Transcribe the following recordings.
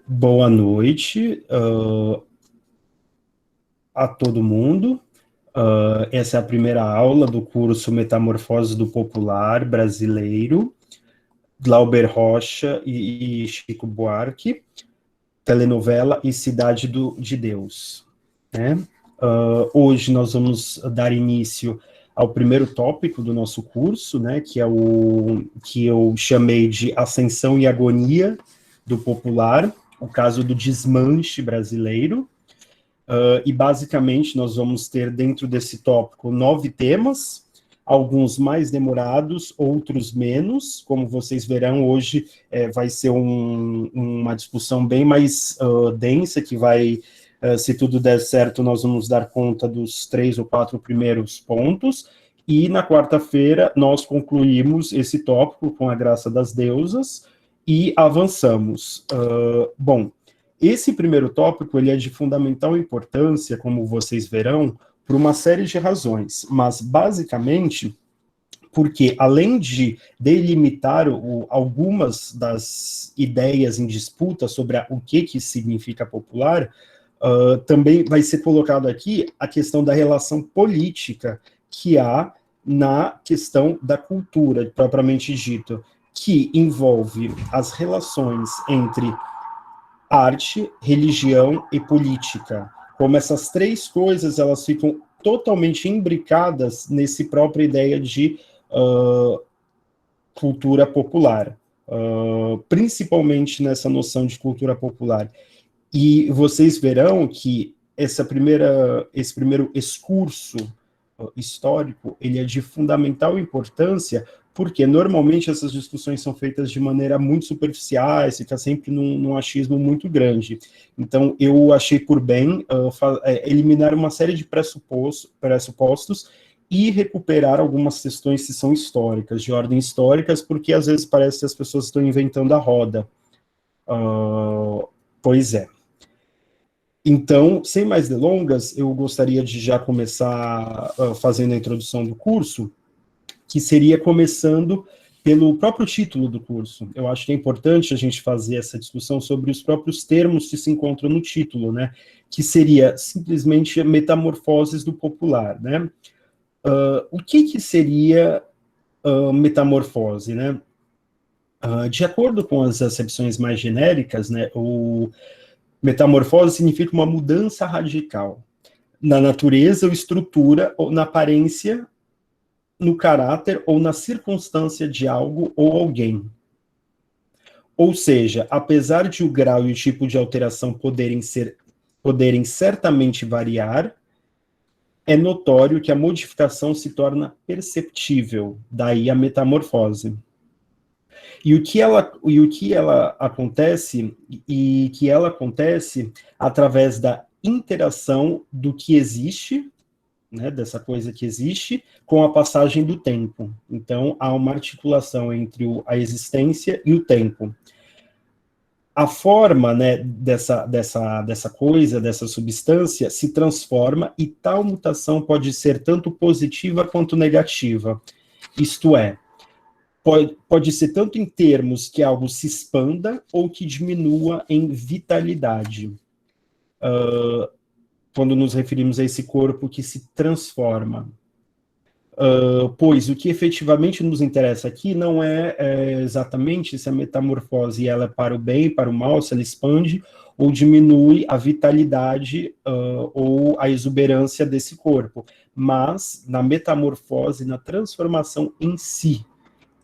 Boa noite a todo mundo. Essa é a primeira aula do curso Metamorfose do Popular Brasileiro, Glauber Rocha e Chico Buarque, telenovela e Cidade de Deus. Né? Hoje nós vamos dar início ao primeiro tópico do nosso curso, né, que é o que eu chamei de Ascensão e Agonia do Popular, o caso do desmanche brasileiro. E basicamente nós vamos ter dentro desse tópico 9 temas, alguns mais demorados, outros menos. Como vocês verão, hoje vai ser uma discussão bem mais densa, que vai, se tudo der certo, nós vamos dar conta dos 3 ou 4 primeiros pontos, e na quarta-feira nós concluímos esse tópico com a graça das deusas e avançamos. Bom, esse primeiro tópico ele é de fundamental importância, como vocês verão, por uma série de razões, mas basicamente porque, além de delimitar algumas das ideias em disputa sobre o que significa popular, também vai ser colocado aqui a questão da relação política que há na questão da cultura, propriamente dito, que envolve as relações entre arte, religião e política. Como essas três coisas, elas ficam totalmente imbricadas nesse própria ideia de cultura popular, principalmente nessa noção de cultura popular. E vocês verão que esse primeiro excurso histórico, ele é de fundamental importância, porque normalmente essas discussões são feitas de maneira muito superficial, fica sempre num achismo muito grande. Então, eu achei por bem eliminar uma série de pressupostos e recuperar algumas questões que são históricas, de ordem históricas, porque às vezes parece que as pessoas estão inventando a roda. Pois é. Então, sem mais delongas, eu gostaria de já começar fazendo a introdução do curso, que seria começando pelo próprio título do curso. Eu acho que é importante a gente fazer essa discussão sobre os próprios termos que se encontram no título, né? Que seria simplesmente metamorfoses do popular, né? O que seria metamorfose, né? De acordo com as acepções mais genéricas, né, metamorfose significa uma mudança radical na natureza ou estrutura, ou na aparência, no caráter ou na circunstância de algo ou alguém. Ou seja, apesar de o grau e o tipo de alteração poderem certamente variar, é notório que a modificação se torna perceptível, daí a metamorfose. E o que ela acontece, e que ela acontece através da interação do que existe, né, dessa coisa que existe, com a passagem do tempo. Então, há uma articulação entre a existência e o tempo. A forma, né, dessa coisa, dessa substância, se transforma, e tal mutação pode ser tanto positiva quanto negativa. Isto é, pode ser tanto em termos que algo se expanda ou que diminua em vitalidade. Quando nos referimos a esse corpo que se transforma. Pois o que efetivamente nos interessa aqui não é exatamente se a metamorfose ela é para o bem, para o mal, se ela expande ou diminui a vitalidade ou a exuberância desse corpo, mas na metamorfose, na transformação em si.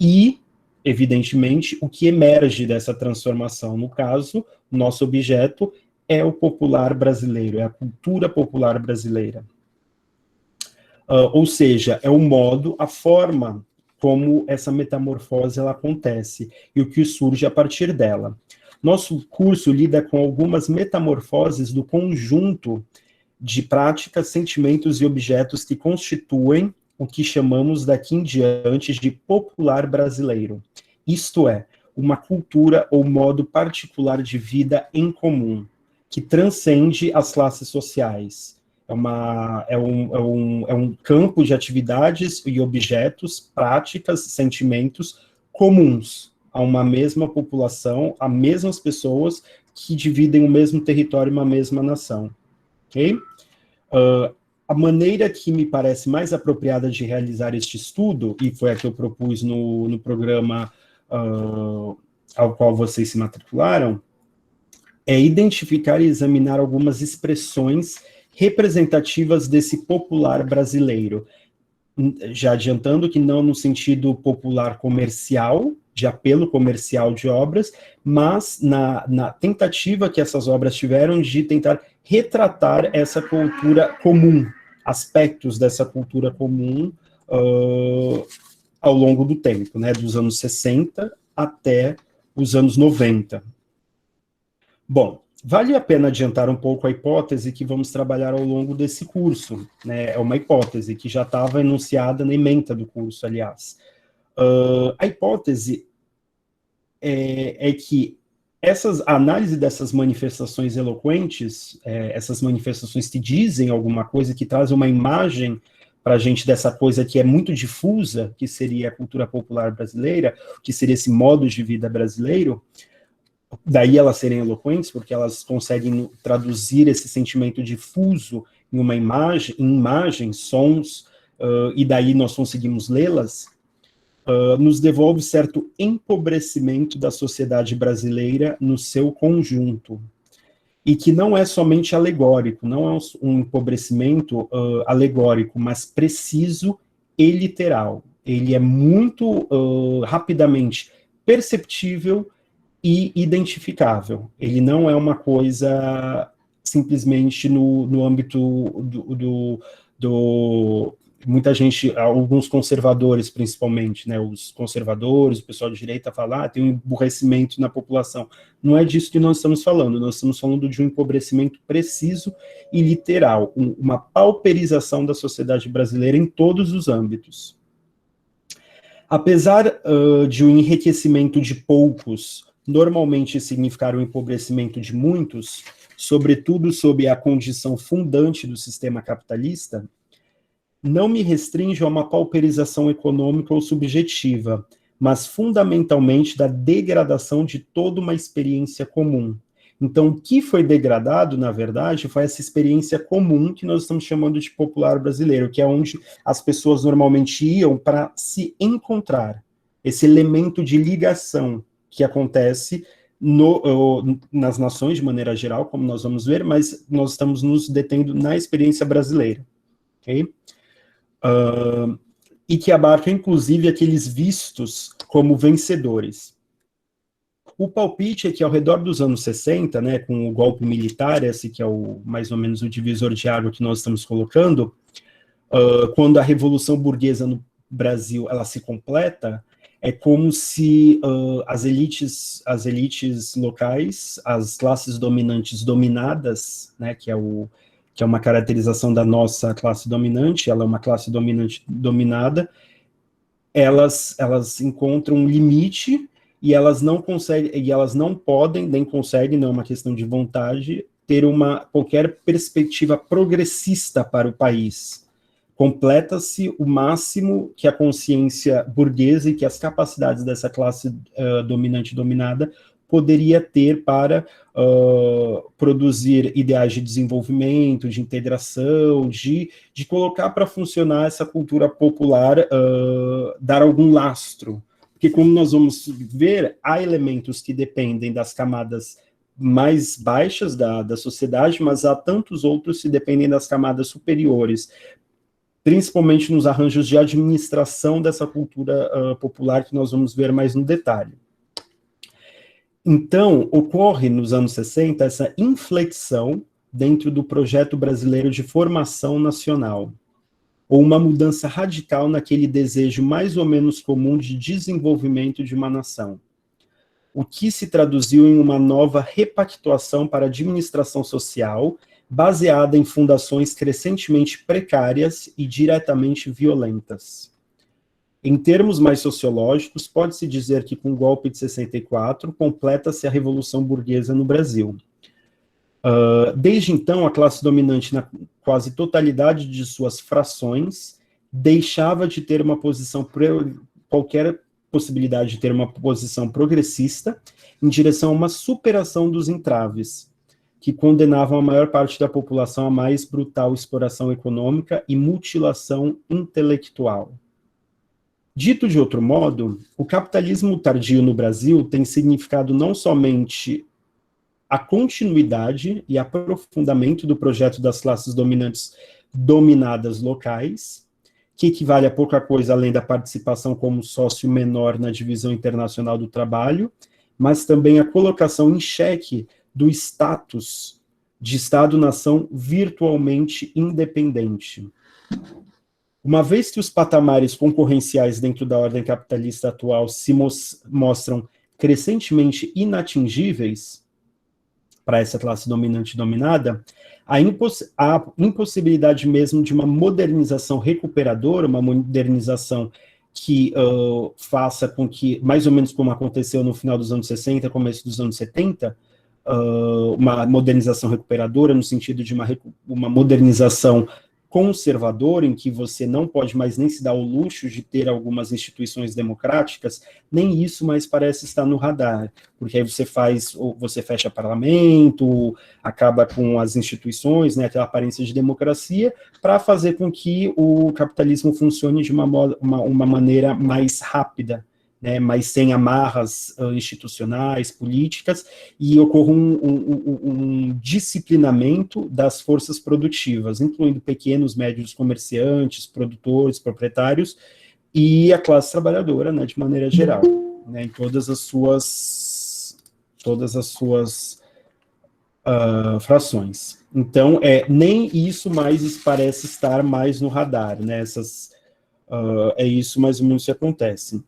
E, evidentemente, o que emerge dessa transformação, no caso, o nosso objeto é o popular brasileiro, é a cultura popular brasileira. Ou seja, é o modo, a forma como essa metamorfose ela acontece e o que surge a partir dela. Nosso curso lida com algumas metamorfoses do conjunto de práticas, sentimentos e objetos que constituem o que chamamos daqui em diante de popular brasileiro. Isto é, uma cultura ou modo particular de vida em comum, que transcende as classes sociais. É um campo de atividades e objetos, práticas, sentimentos comuns, a uma mesma população, a mesmas pessoas que dividem o mesmo território e uma mesma nação. Ok? A maneira que me parece mais apropriada de realizar este estudo, e foi a que eu propus no programa ao qual vocês se matricularam, é identificar e examinar algumas expressões representativas desse popular brasileiro. Já adiantando que não no sentido popular comercial, de apelo comercial de obras, mas na tentativa que essas obras tiveram de tentar retratar essa cultura comum, aspectos dessa cultura comum ao longo do tempo, né, dos anos 60 até os anos 90. Bom, vale a pena adiantar um pouco a hipótese que vamos trabalhar ao longo desse curso, né? É uma hipótese que já estava enunciada na ementa do curso, aliás. A hipótese é que a análise dessas manifestações eloquentes, essas manifestações que dizem alguma coisa, que trazem uma imagem para a gente dessa coisa que é muito difusa, que seria a cultura popular brasileira, que seria esse modo de vida brasileiro, daí elas serem eloquentes, porque elas conseguem traduzir esse sentimento difuso em uma imagem, em imagens, sons, e daí nós conseguimos lê-las, nos devolve certo empobrecimento da sociedade brasileira no seu conjunto. E que não é somente alegórico, não é um empobrecimento alegórico, mas preciso e literal. Ele é muito rapidamente perceptível e identificável. Ele não é uma coisa simplesmente no âmbito do muita gente, alguns conservadores principalmente, né, os conservadores, o pessoal de direita fala, tem um emburrecimento na população. Não é disso que nós estamos falando de um empobrecimento preciso e literal, uma pauperização da sociedade brasileira em todos os âmbitos. Apesar de um enriquecimento de poucos normalmente significar o empobrecimento de muitos, sobretudo sob a condição fundante do sistema capitalista, não me restringe a uma pauperização econômica ou subjetiva, mas fundamentalmente da degradação de toda uma experiência comum. Então, o que foi degradado, na verdade, foi essa experiência comum que nós estamos chamando de popular brasileiro, que é onde as pessoas normalmente iam para se encontrar, esse elemento de ligação que acontece nas nações de maneira geral, como nós vamos ver, mas nós estamos nos detendo na experiência brasileira. Ok? E que abarca, inclusive, aqueles vistos como vencedores. O palpite é que, ao redor dos anos 60, né, com o golpe militar, esse que é mais ou menos o divisor de água que nós estamos colocando, quando a Revolução Burguesa no Brasil ela se completa, é como se as elites locais, as classes dominantes dominadas, né, que é uma caracterização da nossa classe dominante, ela é uma classe dominante dominada, elas encontram um limite e elas não conseguem, e elas não podem, nem conseguem, não é uma questão de vontade, ter qualquer perspectiva progressista para o país. Completa-se o máximo que a consciência burguesa e que as capacidades dessa classe dominante dominada poderia ter para produzir ideais de desenvolvimento, de integração, de colocar para funcionar essa cultura popular, dar algum lastro. Porque, como nós vamos ver, há elementos que dependem das camadas mais baixas da sociedade, mas há tantos outros que dependem das camadas superiores, principalmente nos arranjos de administração dessa cultura popular que nós vamos ver mais no detalhe. Então, ocorre nos anos 60 essa inflexão dentro do projeto brasileiro de formação nacional, ou uma mudança radical naquele desejo mais ou menos comum de desenvolvimento de uma nação, o que se traduziu em uma nova repactuação para a administração social, baseada em fundações crescentemente precárias e diretamente violentas. Em termos mais sociológicos, pode-se dizer que com o golpe de 64, completa-se a Revolução Burguesa no Brasil. Desde então, a classe dominante, na quase totalidade de suas frações, deixava de ter uma posição qualquer possibilidade de ter uma posição progressista em direção a uma superação dos entraves, que condenavam a maior parte da população a mais brutal exploração econômica e mutilação intelectual. Dito de outro modo, o capitalismo tardio no Brasil tem significado não somente a continuidade e aprofundamento do projeto das classes dominantes dominadas locais, que equivale a pouca coisa além da participação como sócio menor na divisão internacional do trabalho, mas também a colocação em xeque do status de Estado-nação virtualmente independente. Uma vez que os patamares concorrenciais dentro da ordem capitalista atual se mostram crescentemente inatingíveis para essa classe dominante e dominada, a impossibilidade mesmo de uma modernização recuperadora, uma modernização que faça com que, mais ou menos como aconteceu no final dos anos 60, começo dos anos 70, uma modernização recuperadora, no sentido de uma modernização conservadora, em que você não pode mais nem se dar o luxo de ter algumas instituições democráticas, nem isso mais parece estar no radar, porque aí você fecha parlamento, acaba com as instituições, né, aquela aparência de democracia, para fazer com que o capitalismo funcione de uma maneira mais rápida, né, mas sem amarras institucionais, políticas, e ocorra um disciplinamento das forças produtivas, incluindo pequenos, médios comerciantes, produtores, proprietários, e a classe trabalhadora, né, de maneira geral, né, em todas as suas frações. Então, nem isso mais parece estar mais no radar, né, é isso mais ou menos que acontece.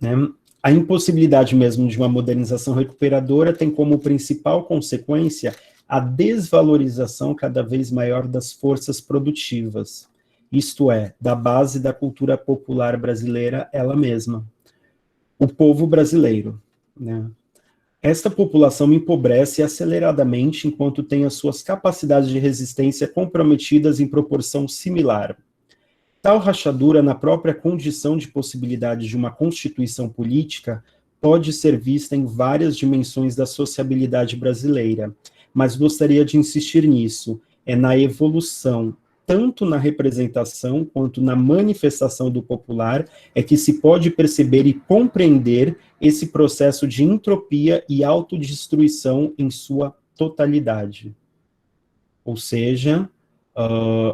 Né? A impossibilidade mesmo de uma modernização recuperadora tem como principal consequência a desvalorização cada vez maior das forças produtivas, isto é, da base da cultura popular brasileira ela mesma, o povo brasileiro. Né? Esta população empobrece aceleradamente enquanto tem as suas capacidades de resistência comprometidas em proporção similar. Tal rachadura na própria condição de possibilidade de uma constituição política pode ser vista em várias dimensões da sociabilidade brasileira, mas gostaria de insistir nisso, na evolução, tanto na representação quanto na manifestação do popular, que se pode perceber e compreender esse processo de entropia e autodestruição em sua totalidade. Ou seja,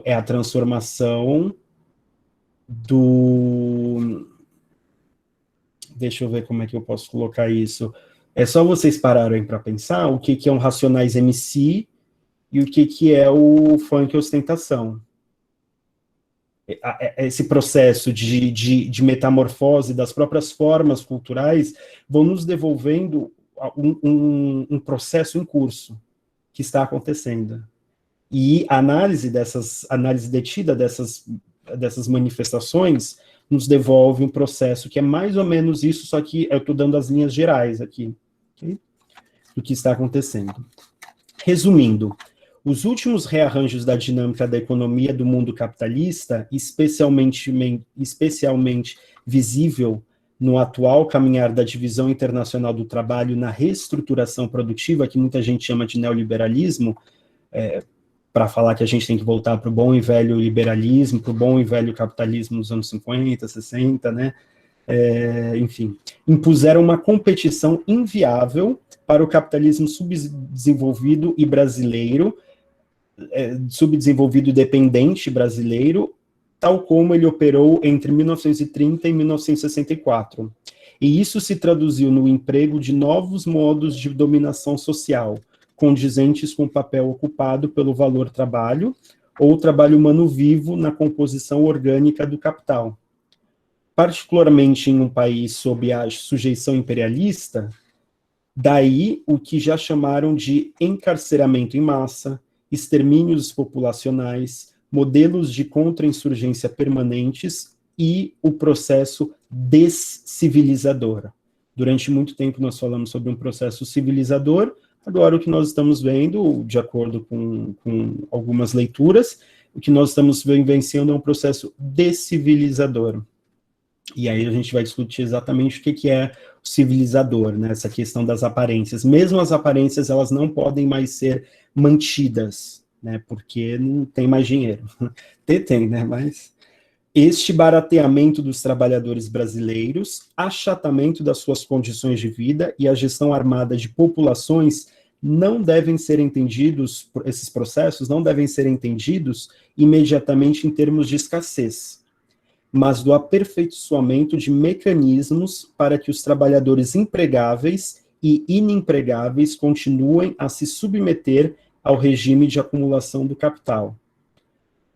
é a transformação deixa eu ver como é que eu posso colocar isso. É só vocês pararem para pensar o que é um Racionais MC e o que é o funk ostentação. Esse processo de metamorfose das próprias formas culturais vão nos devolvendo um processo em curso que está acontecendo. E a análise detida dessas manifestações nos devolve um processo que é mais ou menos isso, só que eu estou dando as linhas gerais aqui, okay? Do que está acontecendo. Resumindo, os últimos rearranjos da dinâmica da economia do mundo capitalista, especialmente visível no atual caminhar da divisão internacional do trabalho na reestruturação produtiva, que muita gente chama de neoliberalismo, para falar que a gente tem que voltar para o bom e velho liberalismo, para o bom e velho capitalismo dos anos 50, 60, né? Enfim, impuseram uma competição inviável para o capitalismo subdesenvolvido e brasileiro, subdesenvolvido e dependente brasileiro, tal como ele operou entre 1930 e 1964. E isso se traduziu no emprego de novos modos de dominação social, condizentes com o papel ocupado pelo valor trabalho ou trabalho humano vivo na composição orgânica do capital. Particularmente em um país sob a sujeição imperialista, daí o que já chamaram de encarceramento em massa, extermínios populacionais, modelos de contra-insurgência permanentes e o processo descivilizador. Durante muito tempo nós falamos sobre um processo civilizador. Agora, o que nós estamos vendo, de acordo com algumas leituras, o que nós estamos vivenciando é um processo descivilizador. E aí a gente vai discutir exatamente o que é o civilizador, né? Essa questão das aparências. Mesmo as aparências, elas não podem mais ser mantidas, né? Porque não tem mais dinheiro. Tem, né? Mas este barateamento dos trabalhadores brasileiros, achatamento das suas condições de vida e a gestão armada de populações não devem ser entendidos, esses processos não devem ser entendidos imediatamente em termos de escassez, mas do aperfeiçoamento de mecanismos para que os trabalhadores empregáveis e inempregáveis continuem a se submeter ao regime de acumulação do capital.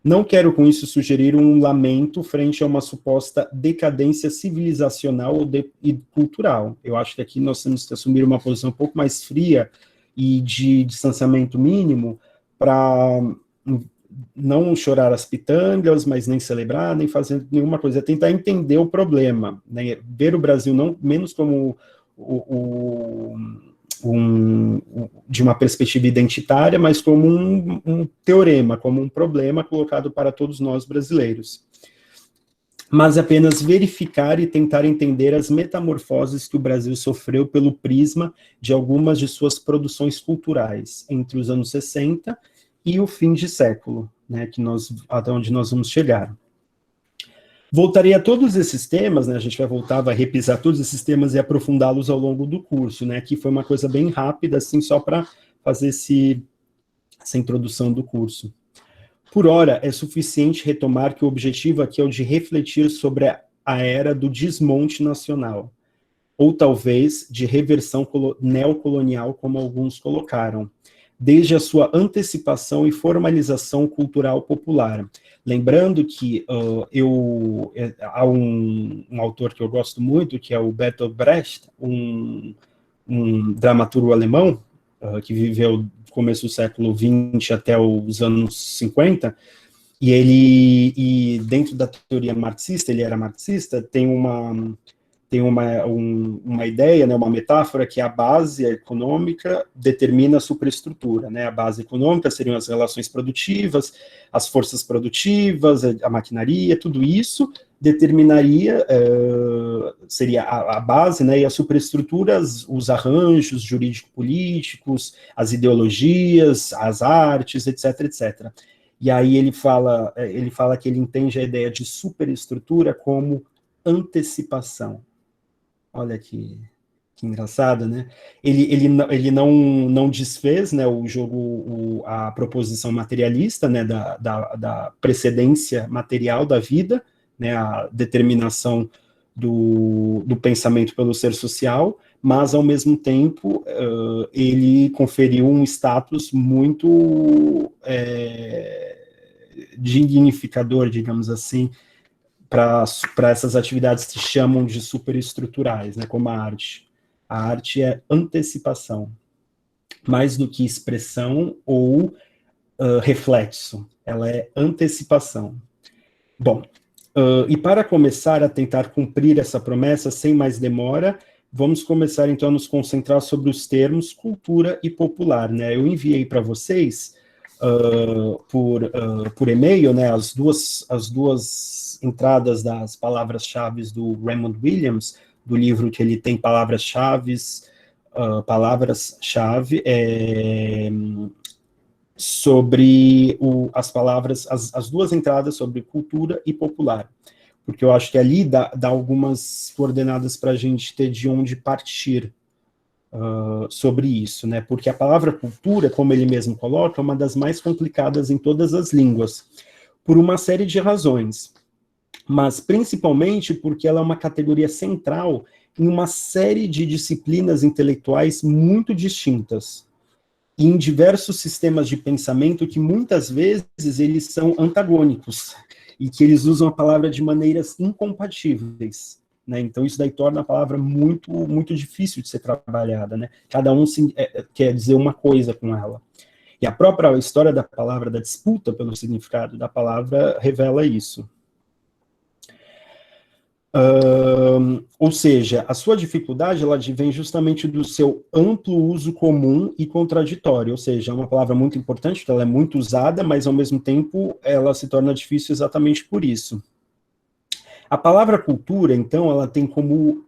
Não quero com isso sugerir um lamento frente a uma suposta decadência civilizacional e cultural. Eu acho que aqui nós temos que assumir uma posição um pouco mais fria e de distanciamento mínimo para não chorar as pitangas, mas nem celebrar, nem fazer nenhuma coisa. É tentar entender o problema, né? Ver o Brasil não menos como de uma perspectiva identitária, mas como um teorema, como um problema colocado para todos nós brasileiros. Mas apenas verificar e tentar entender as metamorfoses que o Brasil sofreu pelo prisma de algumas de suas produções culturais, entre os anos 60 e o fim de século, né, até onde nós vamos chegar. Voltarei a todos esses temas, né, a gente vai repisar todos esses temas e aprofundá-los ao longo do curso, né, que foi uma coisa bem rápida, assim, só para fazer essa introdução do curso. Por ora, é suficiente retomar que o objetivo aqui é o de refletir sobre a era do desmonte nacional, ou talvez de reversão neocolonial, como alguns colocaram, desde a sua antecipação e formalização cultural popular. Lembrando que há um autor que eu gosto muito, que é o Bertolt Brecht, um dramaturgo alemão, que viveu do começo do século XX até os anos 50, e dentro da teoria marxista, ele era marxista, tem uma ideia, né, uma metáfora que a base econômica determina a superestrutura, né? A base econômica seriam as relações produtivas, as forças produtivas, a maquinaria, tudo isso determinaria, seria a base, né, e a superestrutura, os arranjos jurídico-políticos, as ideologias, as artes, etc, etc. E aí ele fala que ele entende a ideia de superestrutura como antecipação. Olha que engraçado, né? Ele não desfez, né, o jogo, a proposição materialista, né, da precedência material da vida, né, a determinação do pensamento pelo ser social, mas, ao mesmo tempo, ele conferiu um status muito dignificador, digamos assim, para essas atividades que se chamam de superestruturais, né, como a arte. A arte é antecipação, mais do que expressão ou reflexo, ela é antecipação. Bom, e para começar a tentar cumprir essa promessa sem mais demora, vamos começar então a nos concentrar sobre os termos cultura e popular, né? Eu enviei para vocês por e-mail, né, as duas entradas das palavras-chave do Raymond Williams, do livro que ele tem palavras-chave sobre as palavras, as duas entradas sobre cultura e popular, porque eu acho que ali dá algumas coordenadas para a gente ter de onde partir sobre isso, né? Porque a palavra cultura, como ele mesmo coloca, é uma das mais complicadas em todas as línguas, por uma série de razões, mas principalmente porque ela é uma categoria central em uma série de disciplinas intelectuais muito distintas, e em diversos sistemas de pensamento que muitas vezes eles são antagônicos, e que eles usam a palavra de maneiras incompatíveis, né? Então isso daí torna a palavra muito, muito difícil de ser trabalhada, né? Cada um quer dizer uma coisa com ela. E a própria história da palavra, da disputa pelo significado da palavra, revela isso. Ou seja, a sua dificuldade, ela vem justamente do seu amplo uso comum e contraditório, ou seja, é uma palavra muito importante, porque ela é muito usada, mas ao mesmo tempo ela se torna difícil exatamente por isso. A palavra cultura, então, ela tem como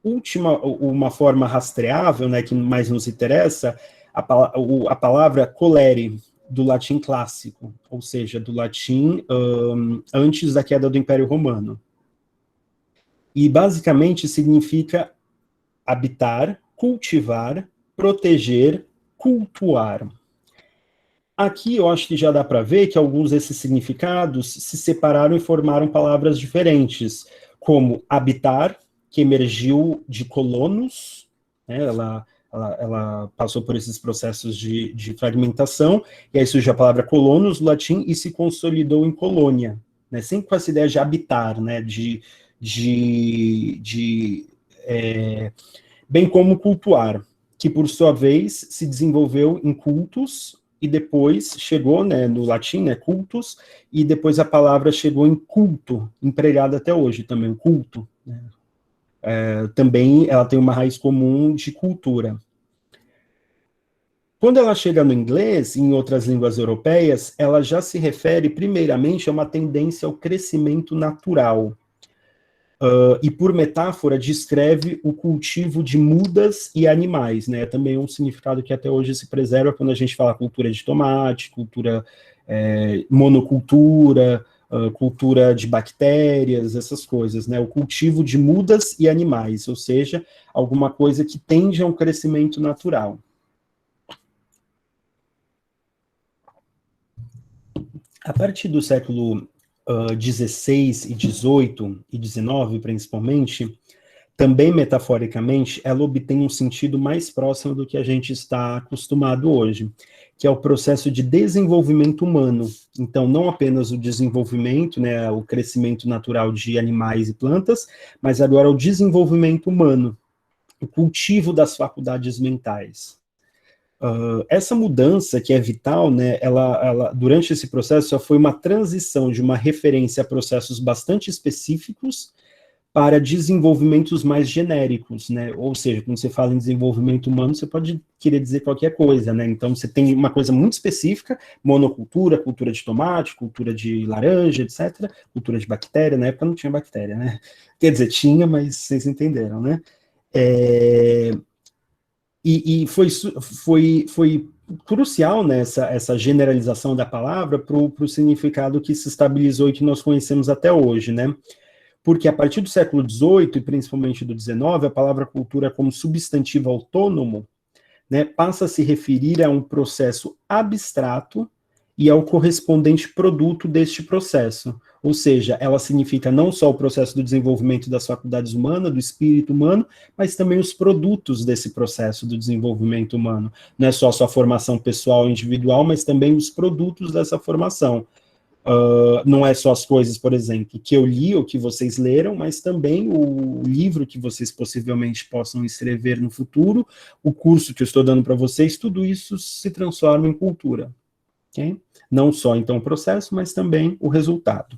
uma forma rastreável, né, que mais nos interessa, a palavra colere, do latim clássico, ou seja, do latim antes da queda do Império Romano. E, basicamente, significa habitar, cultivar, proteger, cultuar. Aqui eu acho que já dá para ver que alguns desses significados se separaram e formaram palavras diferentes, como habitar, que emergiu de colonos, né, ela passou por esses processos de fragmentação, e aí surgiu a palavra colonos, do latim, e se consolidou em colônia, né, sempre com essa ideia de habitar, né, bem como cultuar, que por sua vez se desenvolveu em cultus, e depois chegou, né, no latim, né, cultus, e depois a palavra chegou em culto, empregada até hoje também, culto, né. Também ela tem uma raiz comum de cultura. Quando ela chega no inglês, em outras línguas europeias, ela já se refere primeiramente a uma tendência ao crescimento natural, e por metáfora descreve o cultivo de mudas e animais, né? Também um significado que até hoje se preserva quando a gente fala cultura de tomate, cultura monocultura, cultura de bactérias, essas coisas, né? O cultivo de mudas e animais, ou seja, alguma coisa que tende a um crescimento natural. A partir do século XVI e XVIII e XIX, principalmente, também metaforicamente, ela obtém um sentido mais próximo do que a gente está acostumado hoje, que é o processo de desenvolvimento humano. Então, não apenas o desenvolvimento, né, o crescimento natural de animais e plantas, mas agora o desenvolvimento humano, o cultivo das faculdades mentais. Essa mudança, que é vital, né, ela, durante esse processo, só foi uma transição de uma referência a processos bastante específicos para desenvolvimentos mais genéricos, né? Ou seja, quando você fala em desenvolvimento humano, você pode querer dizer qualquer coisa, né? Então, você tem uma coisa muito específica, monocultura, cultura de tomate, cultura de laranja, etc., cultura de bactéria, na época não tinha bactéria, né? Quer dizer, tinha, mas vocês entenderam, né? E foi crucial, né, essa generalização da palavra para o significado que se estabilizou e que nós conhecemos até hoje, né? Porque a partir do século XVIII, e principalmente do XIX, a palavra cultura como substantivo autônomo, né, passa a se referir a um processo abstrato e ao correspondente produto deste processo. Ou seja, ela significa não só o processo do desenvolvimento das faculdades humanas, do espírito humano, mas também os produtos desse processo do desenvolvimento humano. Não é só a sua formação pessoal e individual, mas também os produtos dessa formação. Não é só as coisas, por exemplo, que eu li ou que vocês leram, mas também o livro que vocês possivelmente possam escrever no futuro, o curso que eu estou dando para vocês, tudo isso se transforma em cultura. Okay? Não só, então, o processo, mas também o resultado.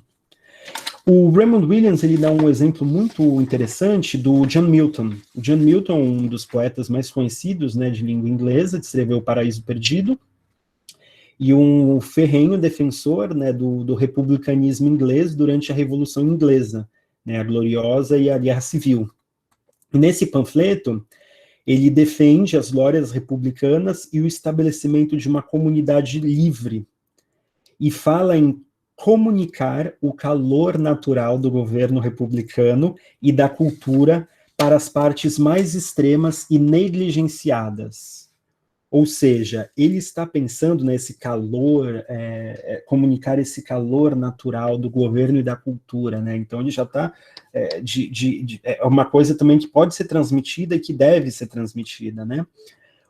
O Raymond Williams, ele dá um exemplo muito interessante do John Milton. O John Milton, um dos poetas mais conhecidos, né, de língua inglesa, escreveu O Paraíso Perdido, e um ferrenho defensor, né, do republicanismo inglês durante a Revolução Inglesa, né, a Gloriosa e a Guerra Civil. E nesse panfleto, ele defende as glórias republicanas e o estabelecimento de uma comunidade livre, e fala em comunicar o calor natural do governo republicano e da cultura para as partes mais extremas e negligenciadas. Ou seja, ele está pensando nesse calor, comunicar esse calor natural do governo e da cultura, né? Então ele já está é uma coisa também que pode ser transmitida e que deve ser transmitida, né?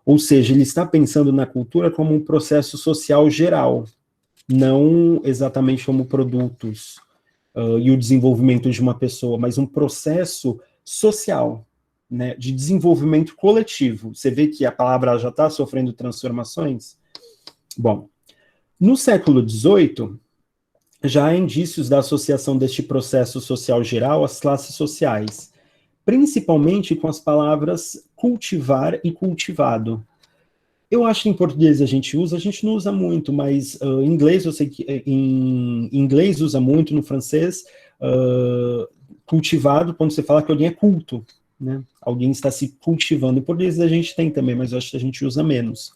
Ou seja, ele está pensando na cultura como um processo social geral, não exatamente como produtos e o desenvolvimento de uma pessoa, mas um processo social, né, de desenvolvimento coletivo. Você vê que a palavra já está sofrendo transformações? Bom, no século XVIII, já há indícios da associação deste processo social geral às classes sociais, principalmente com as palavras cultivar e cultivado. Eu acho que em português a gente não usa muito, mas em inglês eu sei que em inglês usa muito, no francês cultivado quando você fala que alguém é culto, né? Alguém está se cultivando. Em português a gente tem também, mas eu acho que a gente usa menos.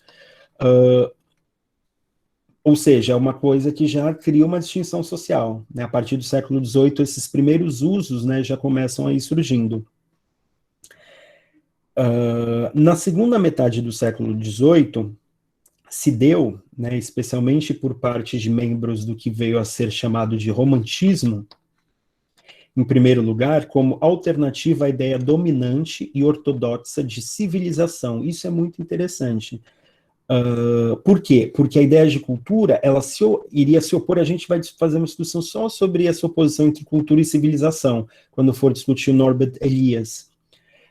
Ou seja, é uma coisa que já cria uma distinção social, né? A partir do século XVIII, esses primeiros usos, né, já começam a ir surgindo. Na segunda metade do século XVIII, se deu, né, especialmente por parte de membros do que veio a ser chamado de romantismo, em primeiro lugar, como alternativa à ideia dominante e ortodoxa de civilização. Isso é muito interessante. Por quê? Porque a ideia de cultura, ela iria se opor, a gente vai fazer uma discussão só sobre essa oposição entre cultura e civilização, quando for discutir o Norbert Elias.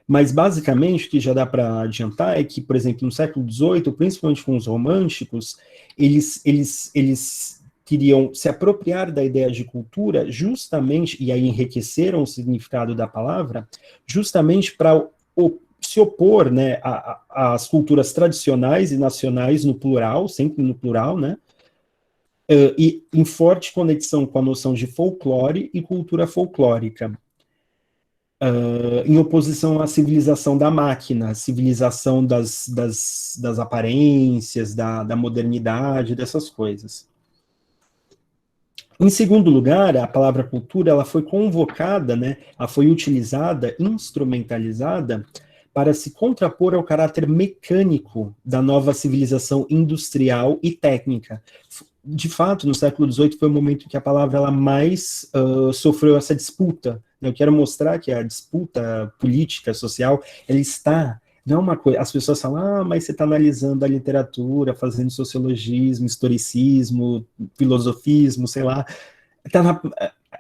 Mas, basicamente, o que já dá para adiantar é que, por exemplo, no século XVIII, principalmente com os românticos, eles queriam se apropriar da ideia de cultura justamente, e aí enriqueceram o significado da palavra, justamente para se opor, né, às culturas tradicionais e nacionais no plural, sempre no plural, né, e em forte conexão com a noção de folclore e cultura folclórica. Em oposição à civilização da máquina, a civilização das aparências, da modernidade, dessas coisas. Em segundo lugar, a palavra cultura, ela foi convocada, né, ela foi utilizada, instrumentalizada, para se contrapor ao caráter mecânico da nova civilização industrial e técnica. De fato, no século XVIII foi o momento em que a palavra ela mais sofreu essa disputa. Eu quero mostrar que a disputa política, social, ela está, não é uma coisa, as pessoas falam, mas você está analisando a literatura, fazendo sociologismo, historicismo, filosofismo, sei lá.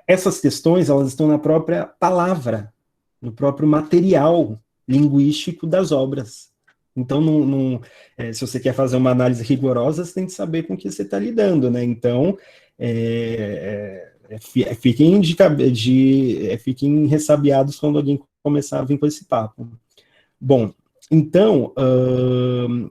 Essas questões, elas estão na própria palavra, no próprio material linguístico das obras. Então, se você quer fazer uma análise rigorosa, você tem que saber com o que você está lidando, né? Então, fiquem ressabiados quando alguém começar a vir com esse papo. Bom, então,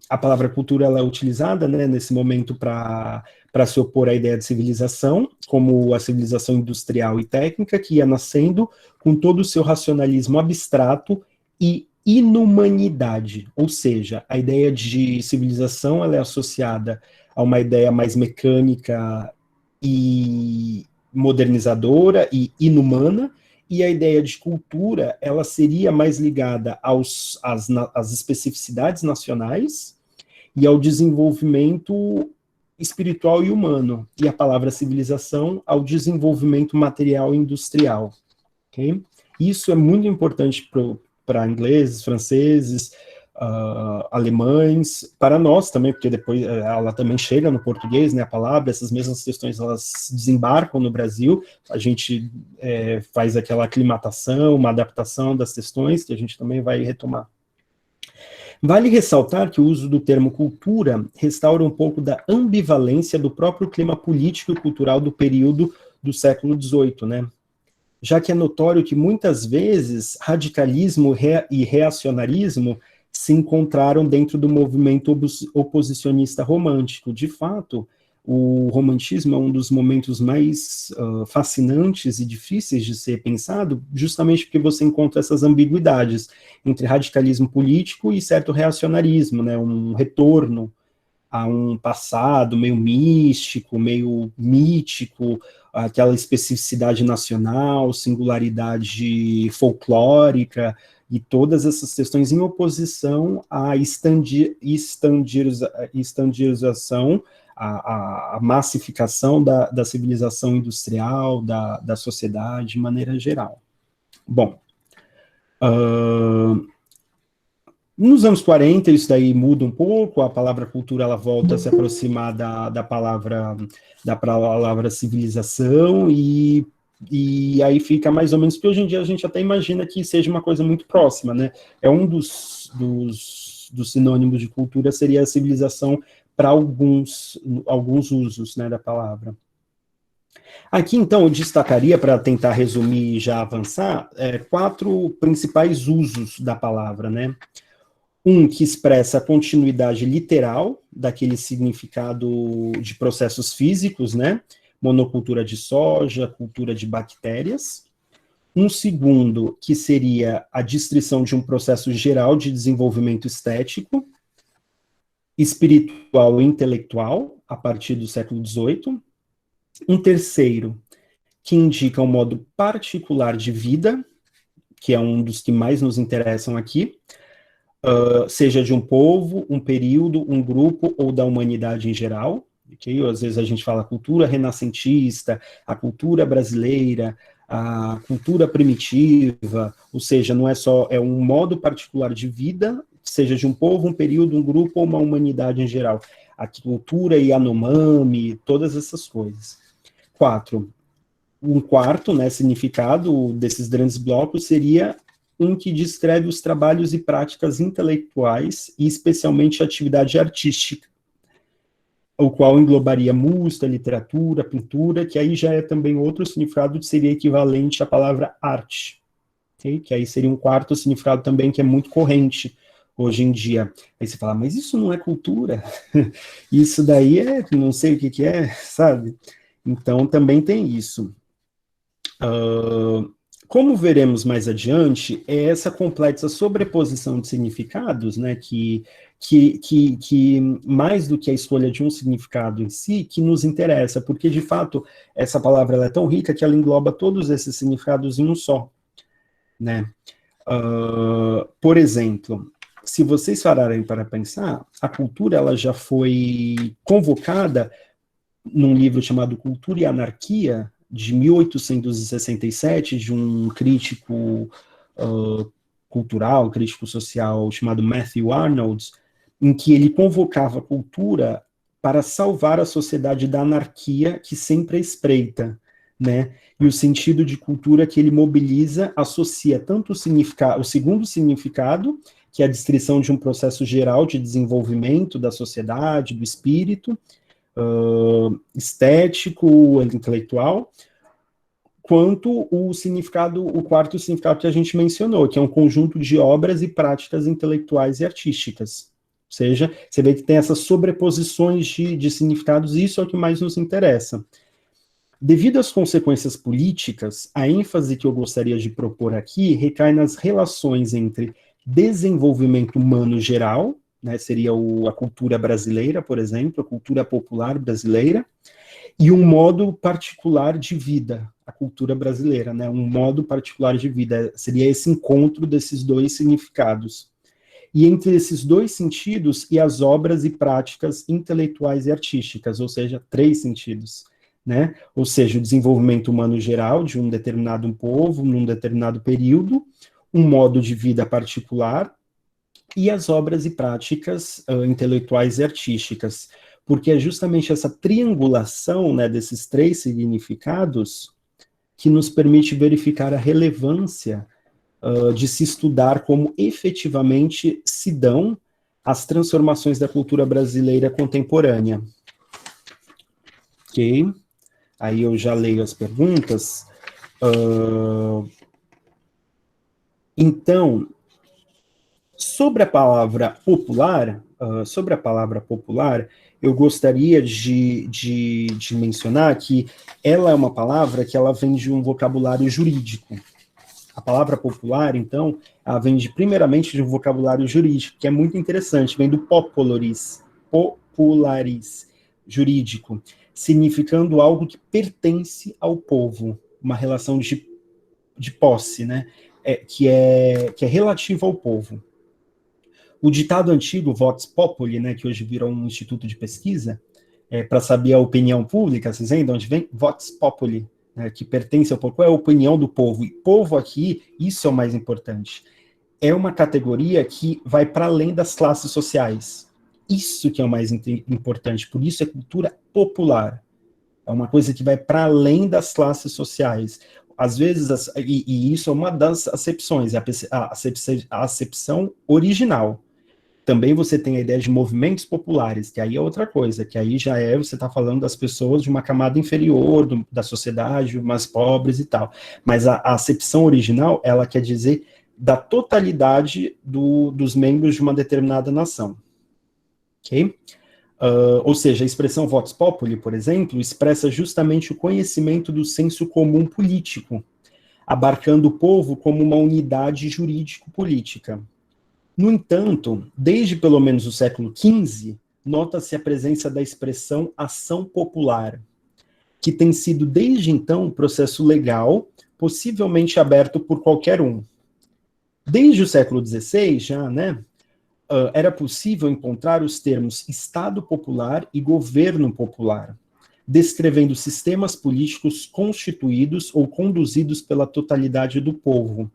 a palavra cultura ela é utilizada, né, nesse momento para se opor à ideia de civilização, como a civilização industrial e técnica, que ia nascendo com todo o seu racionalismo abstrato e inumanidade, ou seja, a ideia de civilização ela é associada a uma ideia mais mecânica e modernizadora e inumana, e a ideia de cultura ela seria mais ligada às especificidades nacionais e ao desenvolvimento espiritual e humano, e a palavra civilização ao desenvolvimento material e industrial. Okay? Isso é muito importante para ingleses, franceses, alemães, para nós também, porque depois ela também chega no português, né, a palavra, essas mesmas questões elas desembarcam no Brasil, a gente faz aquela aclimatação, uma adaptação das questões, que a gente também vai retomar. Vale ressaltar que o uso do termo cultura restaura um pouco da ambivalência do próprio clima político e cultural do período do século XVIII, né? Já que é notório que muitas vezes radicalismo e reacionarismo se encontraram dentro do movimento oposicionista romântico. De fato, o romantismo é um dos momentos mais fascinantes e difíceis de ser pensado, justamente porque você encontra essas ambiguidades entre radicalismo político e certo reacionarismo, né, um retorno a um passado meio místico, meio mítico, aquela especificidade nacional, singularidade folclórica, e todas essas questões em oposição à estandização, a massificação da civilização industrial, da sociedade de maneira geral. Bom, nos anos 40, isso daí muda um pouco, a palavra cultura ela volta a se aproximar da palavra civilização, e aí fica mais ou menos, porque hoje em dia a gente até imagina que seja uma coisa muito próxima, né? É um dos sinônimos de cultura seria a civilização para alguns usos, né, da palavra. Aqui, então, eu destacaria, para tentar resumir e já avançar, 4 principais usos da palavra, né? Um que expressa a continuidade literal daquele significado de processos físicos, né? monocultura de soja, cultura de bactérias. Um segundo, que seria a descrição de um processo geral de desenvolvimento estético, espiritual e intelectual, a partir do século XVIII. Um terceiro, que indica um modo particular de vida, que é um dos que mais nos interessam aqui, seja de um povo, um período, um grupo ou da humanidade em geral. Okay? Às vezes a gente fala cultura renascentista, a cultura brasileira, a cultura primitiva, ou seja, não é só, é um modo particular de vida, seja de um povo, um período, um grupo ou uma humanidade em geral. A cultura Yanomami, todas essas coisas. 4. Um quarto, né, significado desses grandes blocos seria um que descreve os trabalhos e práticas intelectuais e especialmente a atividade artística, o qual englobaria música, literatura, pintura, que aí já é também outro significado que seria equivalente à palavra arte, okay? Que aí seria um quarto significado também que é muito corrente hoje em dia. Aí você fala, mas isso não é cultura? Isso daí é, não sei o que é, sabe? Então também tem isso. Como veremos mais adiante, é essa complexa sobreposição de significados, né, que mais do que a escolha de um significado em si, que nos interessa, porque, de fato, essa palavra ela é tão rica que ela engloba todos esses significados em um só, né? Por exemplo, se vocês pararem para pensar, a cultura ela já foi convocada num livro chamado Cultura e Anarquia, de 1867, de um crítico cultural, crítico social chamado Matthew Arnold, em que ele convocava a cultura para salvar a sociedade da anarquia que sempre é espreita, né? E o sentido de cultura que ele mobiliza associa tanto o segundo significado, que é a descrição de um processo geral de desenvolvimento da sociedade, do espírito, estético, intelectual, quanto o significado, o quarto significado que a gente mencionou, que é um conjunto de obras e práticas intelectuais e artísticas. Ou seja, você vê que tem essas sobreposições de significados, e isso é o que mais nos interessa. Devido às consequências políticas, a ênfase que eu gostaria de propor aqui recai nas relações entre desenvolvimento humano geral, né, seria a cultura brasileira, por exemplo, a cultura popular brasileira, e um modo particular de vida, a cultura brasileira, né, um modo particular de vida, seria esse encontro desses dois significados. E entre esses dois sentidos, e as obras e práticas intelectuais e artísticas, ou seja, 3 sentidos, né, ou seja, o desenvolvimento humano geral de um determinado povo, num determinado período, um modo de vida particular, e as obras e práticas intelectuais e artísticas, porque é justamente essa triangulação, né, desses 3 significados que nos permite verificar a relevância de se estudar como efetivamente se dão as transformações da cultura brasileira contemporânea. Ok? Aí eu já leio as perguntas. Então, sobre a palavra popular, eu gostaria de mencionar que ela é uma palavra que ela vem de um vocabulário jurídico. A palavra popular, então, ela vem primeiramente de um vocabulário jurídico, que é muito interessante, vem do popularis, jurídico, significando algo que pertence ao povo, uma relação de posse, né, que é relativo ao povo. O ditado antigo, Vox Populi, né, que hoje virou um instituto de pesquisa, para saber a opinião pública, vocês veem de onde vem? Vox Populi, né, que pertence ao povo, qual é a opinião do povo? E povo aqui, isso é o mais importante, é uma categoria que vai para além das classes sociais. Isso que é o mais importante, por isso é cultura popular. É uma coisa que vai para além das classes sociais. Às vezes, e isso é uma das acepções, a acepção original. Também você tem a ideia de movimentos populares, que aí é outra coisa, que aí já você está falando das pessoas de uma camada inferior da sociedade, mais pobres e tal. Mas a acepção original, ela quer dizer da totalidade dos membros de uma determinada nação. Ok? Ou seja, a expressão vox populi, por exemplo, expressa justamente o conhecimento do senso comum político, abarcando o povo como uma unidade jurídico-política. No entanto, desde pelo menos o século XV, nota-se a presença da expressão ação popular, que tem sido desde então um processo legal, possivelmente aberto por qualquer um. Desde o século XVI, já, né, era possível encontrar os termos Estado Popular e Governo Popular, descrevendo sistemas políticos constituídos ou conduzidos pela totalidade do povo,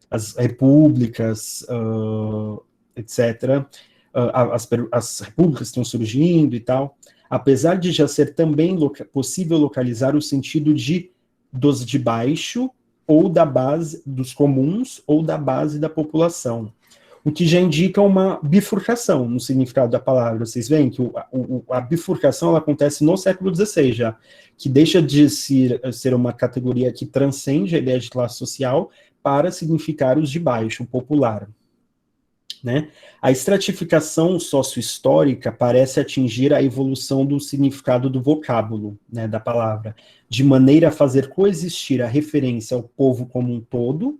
as repúblicas, etc. As repúblicas estão surgindo e tal, apesar de já ser também possível localizar o sentido dos de baixo, ou da base dos comuns, ou da base da população. O que já indica uma bifurcação no significado da palavra. Vocês veem que a bifurcação ela acontece no século XVI já, que deixa de ser uma categoria que transcende a ideia de classe social para significar os de baixo, o popular. Né? A estratificação sociohistórica parece atingir a evolução do significado do vocábulo, né, da palavra, de maneira a fazer coexistir a referência ao povo como um todo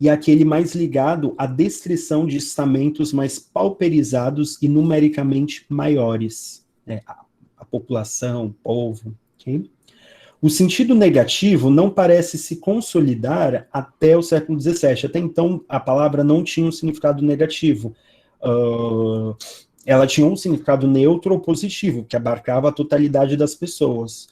e aquele mais ligado à descrição de estamentos mais pauperizados e numericamente maiores, né, a população, o povo, ok? O sentido negativo não parece se consolidar até o século XVII. Até então, a palavra não tinha um significado negativo. Ela tinha um significado neutro ou positivo, que abarcava a totalidade das pessoas.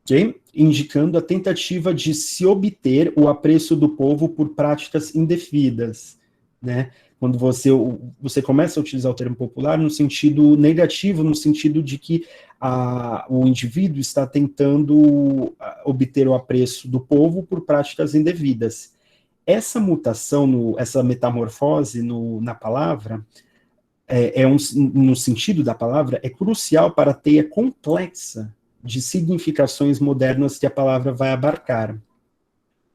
Okay? Indicando a tentativa de se obter o apreço do povo por práticas indevidas, né? Quando você começa a utilizar o termo popular no sentido negativo, no sentido de que o indivíduo está tentando obter o apreço do povo por práticas indevidas. Essa mutação, essa metamorfose na palavra, no sentido da palavra, é crucial para a teia complexa de significações modernas que a palavra vai abarcar.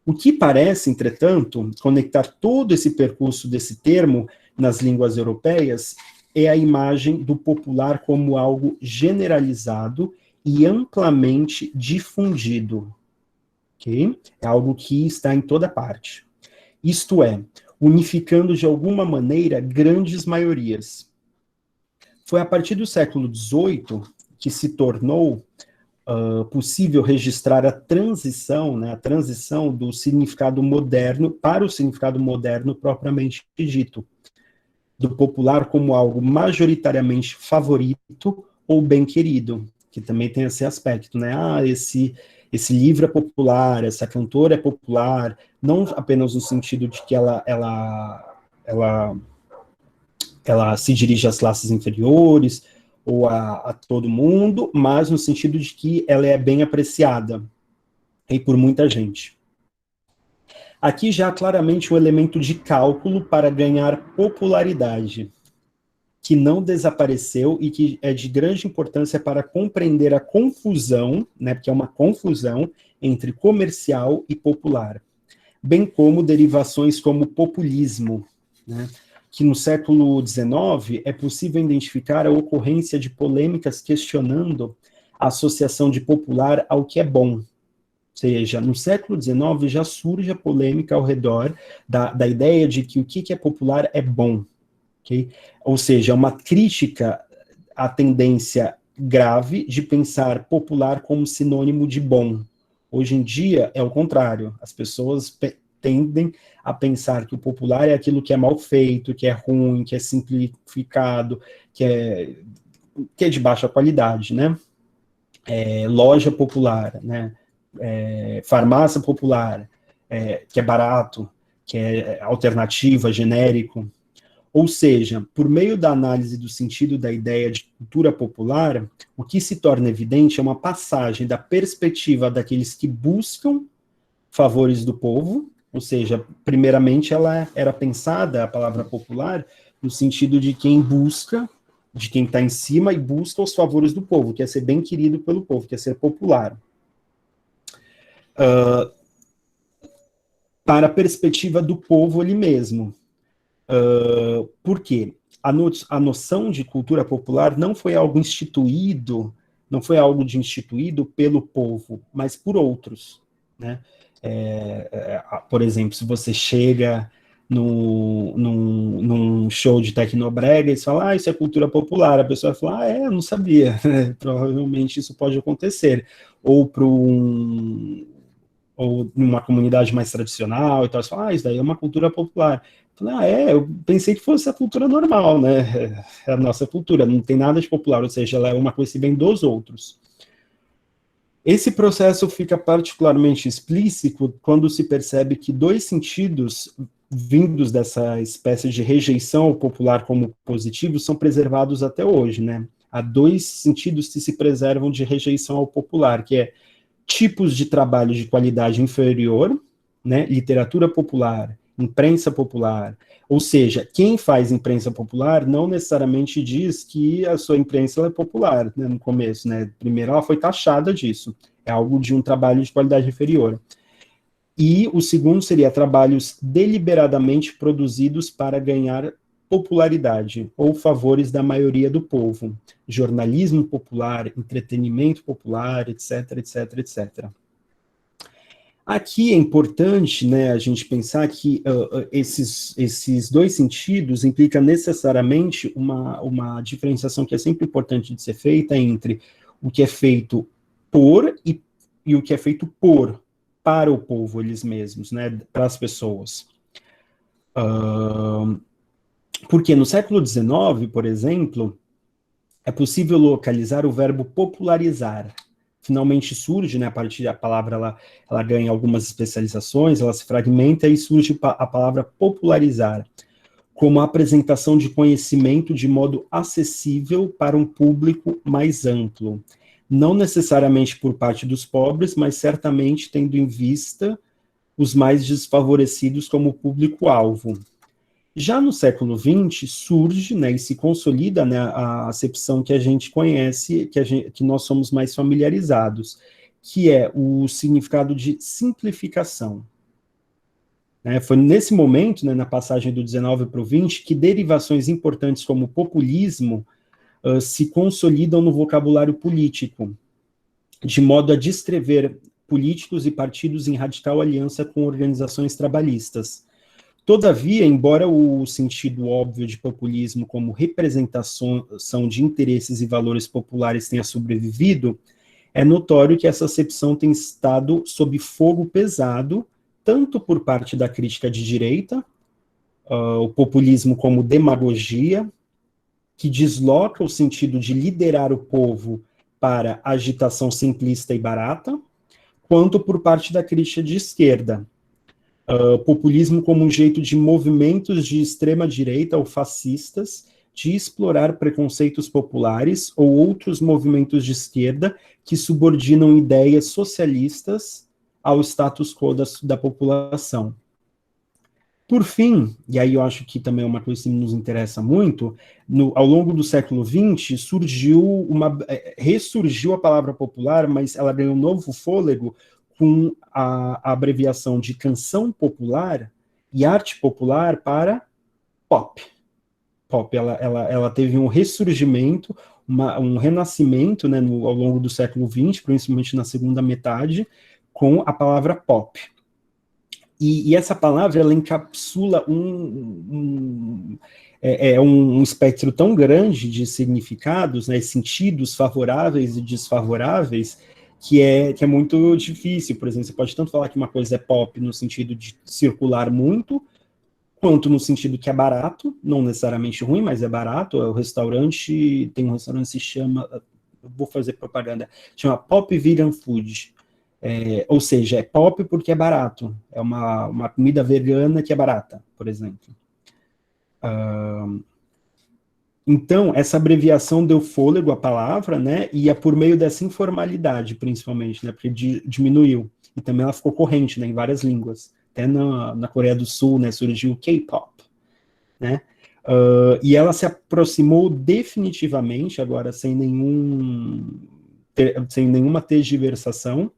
O que parece, entretanto, conectar todo esse percurso desse termo nas línguas europeias é a imagem do popular como algo generalizado e amplamente difundido. Okay? É algo que está em toda parte. Isto é, unificando de alguma maneira grandes maiorias. Foi a partir do século XVIII que se tornou possível registrar né, a transição do significado moderno para o significado moderno propriamente dito, do popular como algo majoritariamente favorito ou bem-querido, que também tem esse aspecto, né? Esse livro é popular, essa cantora é popular, não apenas no sentido de que ela se dirige às classes inferiores, ou a todo mundo, mas no sentido de que ela é bem apreciada e por muita gente. Aqui já há claramente um elemento de cálculo para ganhar popularidade, que não desapareceu e que é de grande importância para compreender a confusão, né, porque é uma confusão entre comercial e popular, bem como derivações como populismo, né, que no século XIX é possível identificar a ocorrência de polêmicas questionando a associação de popular ao que é bom. Ou seja, no século XIX já surge a polêmica ao redor da ideia de que o que é popular é bom. Okay? Ou seja, uma crítica à tendência grave de pensar popular como sinônimo de bom. Hoje em dia é o contrário. As pessoas tendem a pensar que o popular é aquilo que é mal feito, que é ruim, que é simplificado, que é de baixa qualidade, né? Loja popular, né? Farmácia popular, que é barato, que é alternativa, genérico. Ou seja, por meio da análise do sentido da ideia de cultura popular, o que se torna evidente é uma passagem da perspectiva daqueles que buscam favores do povo, ou seja, primeiramente ela era pensada, a palavra popular, no sentido de quem busca, de quem está em cima e busca os favores do povo, quer ser bem querido pelo povo, quer ser popular. Para a perspectiva do povo ali mesmo. Por quê? a noção de cultura popular não foi algo instituído, não foi algo de instituído pelo povo, mas por outros, né? Por exemplo, se você chega num show de tecnobrega e você fala, isso é cultura popular, a pessoa vai falar, eu não sabia, provavelmente isso pode acontecer, ou ou numa comunidade mais tradicional, e tal, você fala, isso daí é uma cultura popular. Eu falei, eu pensei que fosse a cultura normal, né? É a nossa cultura, não tem nada de popular, ou seja, ela é uma coisa que vem dos outros. Esse processo fica particularmente explícito quando se percebe que dois sentidos vindos dessa espécie de rejeição ao popular como positivo são preservados até hoje, né? Há dois sentidos que se preservam de rejeição ao popular, que é tipos de trabalho de qualidade inferior, né? Literatura popular, imprensa popular, ou seja, quem faz imprensa popular não necessariamente diz que a sua imprensa é popular, né, no começo, né? Primeiro ela foi taxada disso, é algo de um trabalho de qualidade inferior. E o segundo seria trabalhos deliberadamente produzidos para ganhar popularidade ou favores da maioria do povo, jornalismo popular, entretenimento popular, etc, etc, etc. Aqui é importante, né, a gente pensar que esses dois sentidos implicam necessariamente uma diferenciação que é sempre importante de ser feita entre o que é feito por e o que é feito para o povo, eles mesmos, né, para as pessoas. Porque no século XIX, por exemplo, é possível localizar o verbo popularizar. Finalmente surge, né, a partir da palavra, ela ganha algumas especializações, ela se fragmenta e surge a palavra popularizar, como a apresentação de conhecimento de modo acessível para um público mais amplo. Não necessariamente por parte dos pobres, mas certamente tendo em vista os mais desfavorecidos como público-alvo. Já no século XX, surge, né, e se consolida, né, a acepção que a gente conhece, que nós somos mais familiarizados, que é o significado de simplificação. Foi nesse momento, né, na passagem do 19 para o 20, que derivações importantes como populismo se consolidam no vocabulário político, de modo a descrever políticos e partidos em radical aliança com organizações trabalhistas. Todavia, embora o sentido óbvio de populismo como representação de interesses e valores populares tenha sobrevivido, é notório que essa acepção tem estado sob fogo pesado, tanto por parte da crítica de direita, o populismo como demagogia, que desloca o sentido de liderar o povo para agitação simplista e barata, quanto por parte da crítica de esquerda, populismo como um jeito de movimentos de extrema-direita ou fascistas de explorar preconceitos populares ou outros movimentos de esquerda que subordinam ideias socialistas ao status quo da população. Por fim, e aí eu acho que também é uma coisa que nos interessa muito, ao longo do século XX ressurgiu a palavra popular, mas ela ganhou um novo fôlego com a abreviação de canção popular e arte popular para pop. Pop, ela teve um ressurgimento, um renascimento, né, ao longo do século XX, principalmente na segunda metade, com a palavra pop. E essa palavra, ela encapsula um espectro tão grande de significados, né, sentidos favoráveis e desfavoráveis, que é muito difícil. Por exemplo, você pode tanto falar que uma coisa é pop no sentido de circular muito, quanto no sentido que é barato, não necessariamente ruim, mas é barato. Tem um restaurante que se chama, vou fazer propaganda, chama Pop Vegan Food. Ou seja, é pop porque é barato. É uma comida vegana que é barata, por exemplo. Então, essa abreviação deu fôlego à palavra, né? E é por meio dessa informalidade, principalmente, né? Porque diminuiu. E também ela ficou corrente, né? Em várias línguas. Até na Coreia do Sul, né? Surgiu o K-pop, né? E ela se aproximou definitivamente, agora sem nenhuma tergiversação,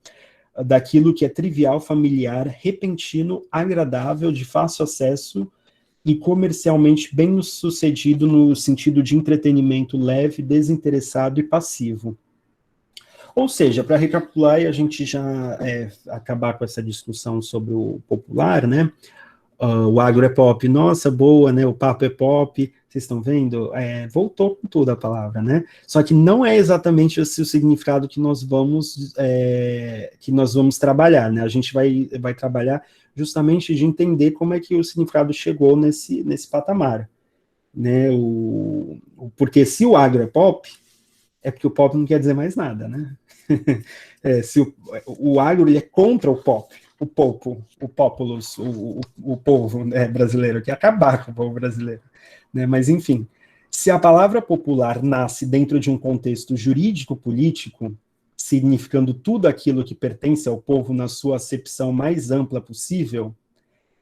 daquilo que é trivial, familiar, repentino, agradável, de fácil acesso e comercialmente bem-sucedido no sentido de entretenimento leve, desinteressado e passivo. Ou seja, para recapitular e a gente já acabar com essa discussão sobre o popular, né? O agro é pop, nossa, boa, né? O papo é pop, vocês estão vendo? Voltou com tudo a palavra, né? Só que não é exatamente esse o significado que nós vamos trabalhar, né? A gente vai trabalhar justamente de entender como é que o significado chegou nesse patamar, né? Porque se o agro é pop, é porque o pop não quer dizer mais nada, né? Se o agro ele é contra o pop, o populus, o povo, né, brasileiro, que acabar com o povo brasileiro, né? Mas enfim, se a palavra popular nasce dentro de um contexto jurídico-político, significando tudo aquilo que pertence ao povo na sua acepção mais ampla possível,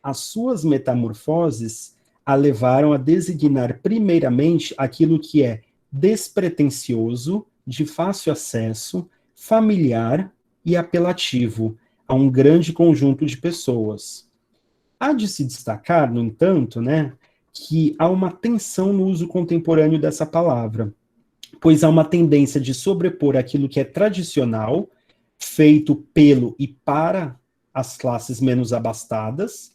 as suas metamorfoses a levaram a designar primeiramente aquilo que é despretensioso, de fácil acesso, familiar e apelativo a um grande conjunto de pessoas. Há de se destacar, no entanto, né, que há uma tensão no uso contemporâneo dessa palavra, pois há uma tendência de sobrepor aquilo que é tradicional, feito pelo e para as classes menos abastadas,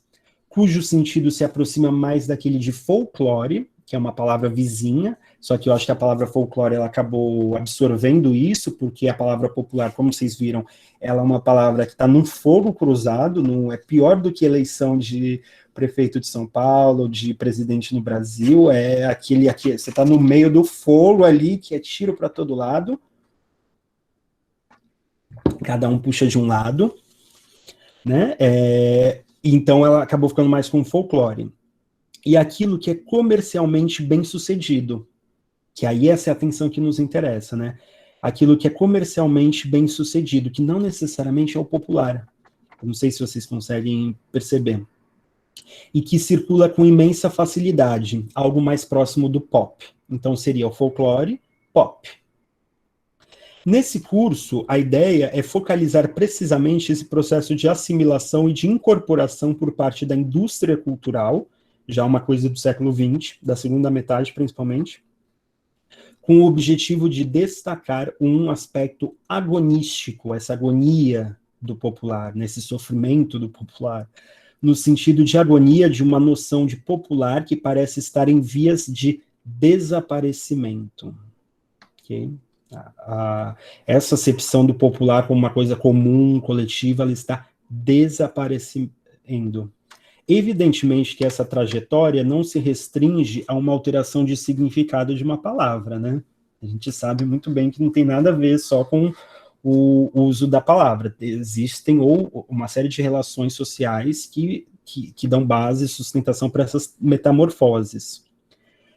cujo sentido se aproxima mais daquele de folclore, que é uma palavra vizinha, só que eu acho que a palavra folclore ela acabou absorvendo isso, porque a palavra popular, como vocês viram, ela é uma palavra que está num fogo cruzado, não é pior do que eleição de prefeito de São Paulo, de presidente no Brasil, é aquele aqui, você está no meio do fogo ali, que é tiro para todo lado, cada um puxa de um lado, né? Então ela acabou ficando mais com folclore. E aquilo que é comercialmente bem sucedido, que aí essa é a atenção que nos interessa, né? Aquilo que é comercialmente bem sucedido, que não necessariamente é o popular. Eu não sei se vocês conseguem perceber. E que circula com imensa facilidade, algo mais próximo do pop. Então seria o folclore, pop. Nesse curso, a ideia é focalizar precisamente esse processo de assimilação e de incorporação por parte da indústria cultural, já uma coisa do século XX, da segunda metade principalmente, com o objetivo de destacar um aspecto agonístico, essa agonia do popular, nesse sofrimento do popular, no sentido de agonia de uma noção de popular que parece estar em vias de desaparecimento. Ok? Essa acepção do popular como uma coisa comum, coletiva, ela está desaparecendo. Evidentemente que essa trajetória não se restringe a uma alteração de significado de uma palavra, né? A gente sabe muito bem que não tem nada a ver só com o uso da palavra. Existem uma série de relações sociais que dão base e sustentação para essas metamorfoses.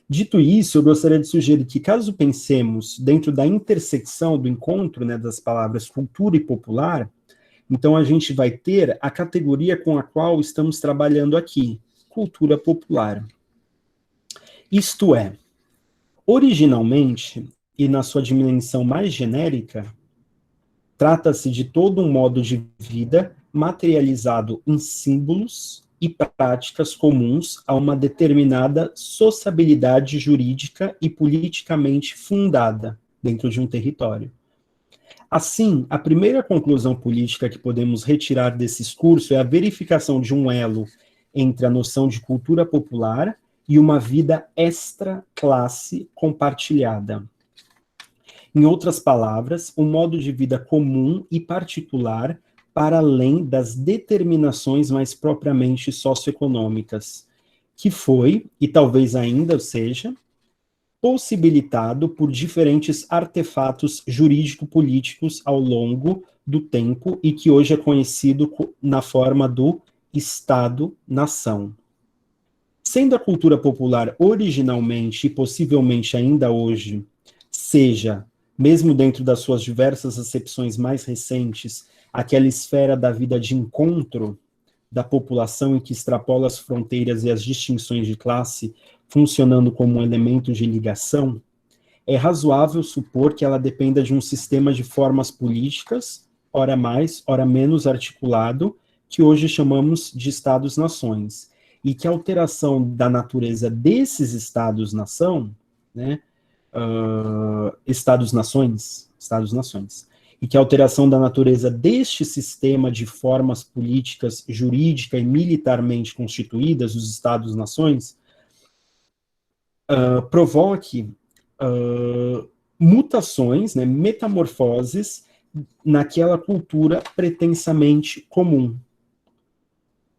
Dito isso, eu gostaria de sugerir que, caso pensemos dentro da intersecção do encontro, né, das palavras cultura e popular, então a gente vai ter a categoria com a qual estamos trabalhando aqui, cultura popular. Isto é, originalmente, e na sua dimensão mais genérica, trata-se de todo um modo de vida materializado em símbolos e práticas comuns a uma determinada sociabilidade jurídica e politicamente fundada dentro de um território. Assim, a primeira conclusão política que podemos retirar desse discurso é a verificação de um elo entre a noção de cultura popular e uma vida extra-classe compartilhada. Em outras palavras, um modo de vida comum e particular para além das determinações mais propriamente socioeconômicas, que foi, e talvez ainda seja, possibilitado por diferentes artefatos jurídico-políticos ao longo do tempo e que hoje é conhecido na forma do Estado-nação. Sendo a cultura popular originalmente e possivelmente ainda hoje, seja, mesmo dentro das suas diversas acepções mais recentes, aquela esfera da vida de encontro da população em que extrapola as fronteiras e as distinções de classe, funcionando como um elemento de ligação, é razoável supor que ela dependa de um sistema de formas políticas, ora mais, ora menos articulado, que hoje chamamos de Estados-nações, e que a alteração da natureza desses estados-nação, né, estados-nações, e que a alteração da natureza deste sistema de formas políticas, jurídica e militarmente constituídas, os estados-nações, provoque mutações, né, metamorfoses naquela cultura pretensamente comum.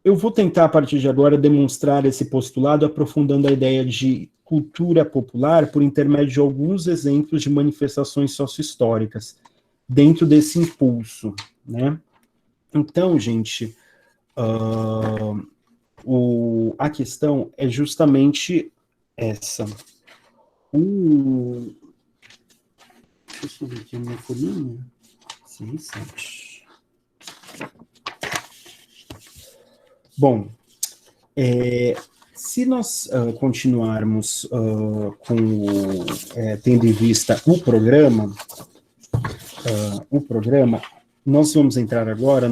Eu vou tentar, a partir de agora, demonstrar esse postulado, aprofundando a ideia de cultura popular por intermédio de alguns exemplos de manifestações sócio-históricas, dentro desse impulso, né? Então, gente, a questão é justamente essa. Deixa eu ver aqui a minha folhinha. 6, 7. Bom, se nós continuarmos tendo em vista o programa, nós vamos entrar agora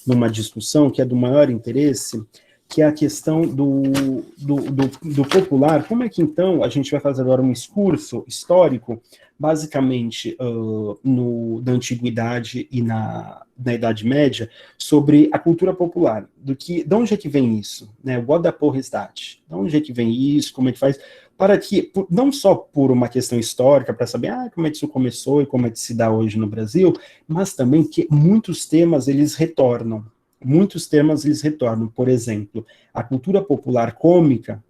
numa discussão que é do maior interesse, que é a questão do popular. Como é que, então, a gente vai fazer agora um excurso histórico, basicamente, da Antiguidade e na Idade Média, sobre a cultura popular, de onde é que vem isso? Né? What the porra is that? De onde é que vem isso? Como é que faz? Para que, não só por uma questão histórica, para saber como é que isso começou e como é que se dá hoje no Brasil, mas também que muitos temas, eles retornam. Por exemplo, a cultura popular cômica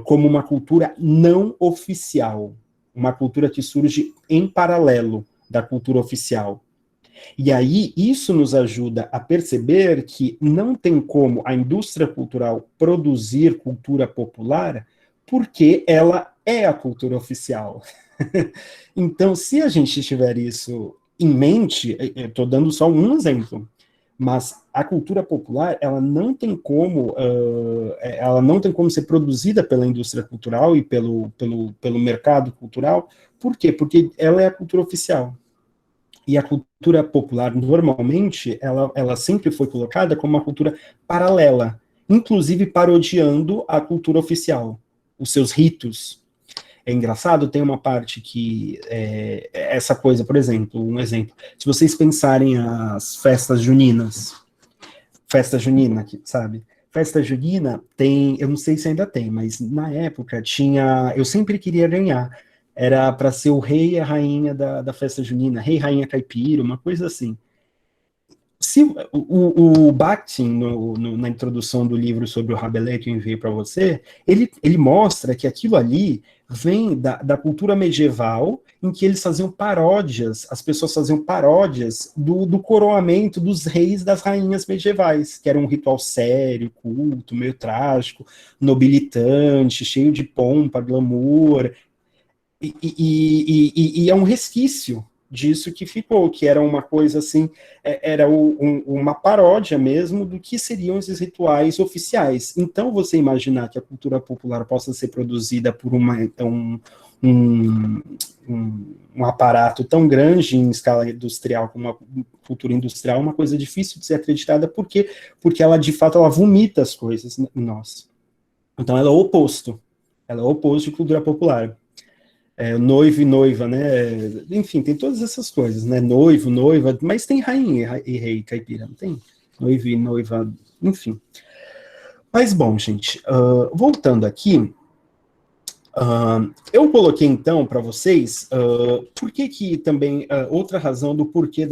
como uma cultura não oficial, uma cultura que surge em paralelo da cultura oficial. E aí, isso nos ajuda a perceber que não tem como a indústria cultural produzir cultura popular, porque ela é a cultura oficial. Então, se a gente tiver isso em mente, eu estou dando só um exemplo, mas a cultura popular, ela não tem como ser produzida pela indústria cultural e pelo mercado cultural. Por quê? Porque ela é a cultura oficial. E a cultura popular, normalmente, ela sempre foi colocada como uma cultura paralela, inclusive parodiando a cultura oficial, os seus ritos. É engraçado, tem uma parte que essa coisa, por exemplo, se vocês pensarem as festas juninas, festa junina, sabe? Festa junina tem, eu não sei se ainda tem, mas na época tinha, eu sempre queria ganhar, era para ser o rei e a rainha da festa junina, rei, rainha caipira, uma coisa assim. Se o Bakhtin, na introdução do livro sobre o Rabelais que eu enviei para você, ele mostra que aquilo ali vem da cultura medieval, em que eles faziam paródias, as pessoas faziam paródias do coroamento dos reis e das rainhas medievais, que era um ritual sério, culto, meio trágico, nobilitante, cheio de pompa, glamour, e é um resquício disso que ficou, que era uma coisa assim, era uma paródia mesmo do que seriam esses rituais oficiais. Então, você imaginar que a cultura popular possa ser produzida por um aparato tão grande em escala industrial como a cultura industrial, é uma coisa difícil de ser acreditada, porque ela, de fato, ela vomita as coisas em nós. Então, ela é o oposto de cultura popular. Noivo e noiva, né? Enfim, tem todas essas coisas, né? Noivo, noiva, mas tem rainha e rei caipira, não tem? Noivo e noiva, enfim. Mas, bom, gente, voltando aqui, eu coloquei, então, para vocês, por que também, outra razão do porquê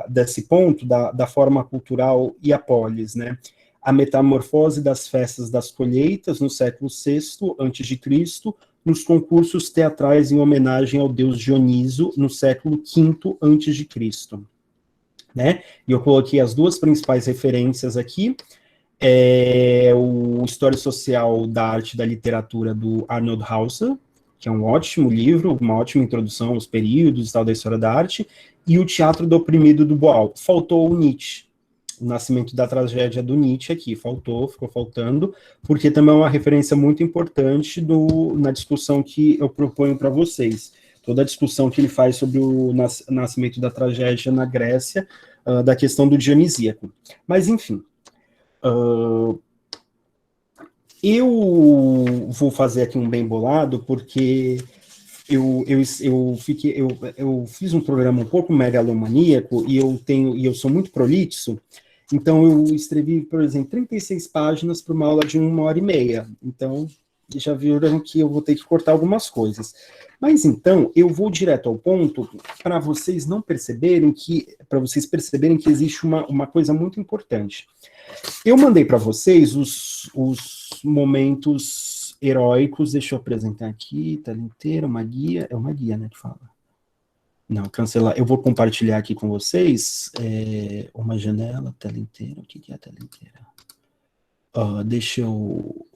desse ponto da forma cultural e a polis, né? A metamorfose das festas das colheitas no século VI a.C., nos concursos teatrais em homenagem ao deus Dioniso no século V a.C., né? E eu coloquei as duas principais referências aqui, o História Social da Arte e da Literatura do Arnold Hauser, que é um ótimo livro, uma ótima introdução aos períodos e tal da história da arte, e o Teatro do Oprimido do Boal. Faltou o Nietzsche, o Nascimento da Tragédia do Nietzsche aqui, ficou faltando, porque também é uma referência muito importante na discussão que eu proponho para vocês. Toda a discussão que ele faz sobre o nascimento da tragédia na Grécia, da questão do dionisíaco. Mas, enfim, Eu vou fazer aqui um bem bolado, porque eu fiz um programa um pouco megalomaníaco e eu sou muito prolixo, então eu escrevi, por exemplo, 36 páginas para uma aula de 1 hora e meia. Então, já viram que eu vou ter que cortar algumas coisas. Mas então, eu vou direto ao ponto para vocês não perceberem para vocês perceberem que existe uma coisa muito importante. Eu mandei para vocês os momentos heróicos, deixa eu apresentar aqui, tela inteira, uma guia, é uma guia, né, que fala. Não, cancelar, eu vou compartilhar aqui com vocês, uma janela, tela inteira, o que é a tela inteira? Deixa eu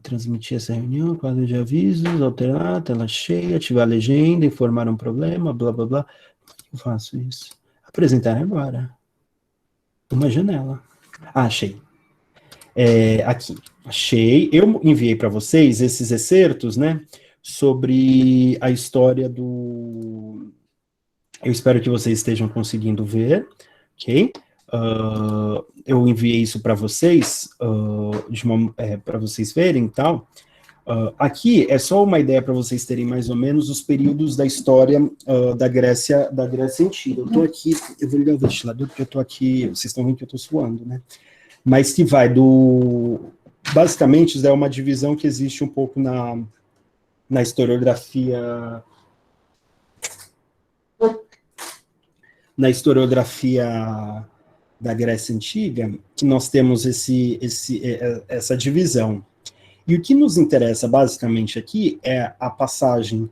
transmitir essa reunião, quadro de avisos, alterar, tela cheia, ativar a legenda, informar um problema, blá, blá, blá. Como eu faço isso? Apresentar agora. Uma janela. Achei. Aqui, achei. Eu enviei para vocês esses excertos, né, sobre a história do... Eu espero que vocês estejam conseguindo ver, ok? Eu enviei isso para vocês, para vocês verem e tal. Aqui é só uma ideia para vocês terem mais ou menos os períodos da história da Grécia Antiga. Eu estou aqui, eu vou ligar o ventilador porque eu estou aqui, vocês estão vendo que eu estou suando, né? Mas que vai basicamente, é uma divisão que existe um pouco na historiografia da Grécia Antiga, que nós temos essa divisão. E o que nos interessa basicamente aqui é a passagem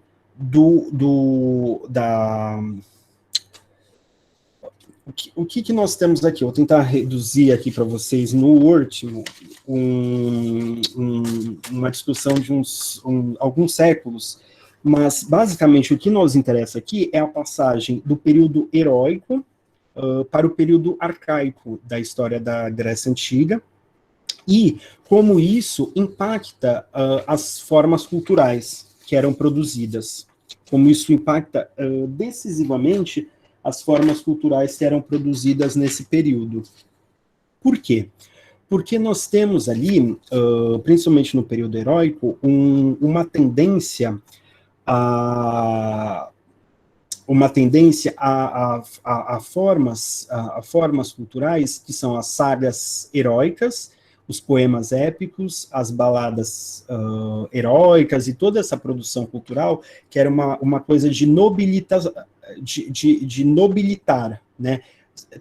o que nós temos aqui? Eu vou tentar reduzir aqui para vocês no Word uma discussão de alguns séculos, mas basicamente o que nos interessa aqui é a passagem do período heróico para o período arcaico da história da Grécia Antiga, e como isso impacta as formas culturais que eram produzidas, como isso impacta decisivamente as formas culturais que eram produzidas nesse período. Por quê? Porque nós temos ali, principalmente no período heróico, uma tendência a formas culturais que são as sagas heróicas, os poemas épicos, as baladas heróicas e toda essa produção cultural que era uma coisa de nobilitar, né,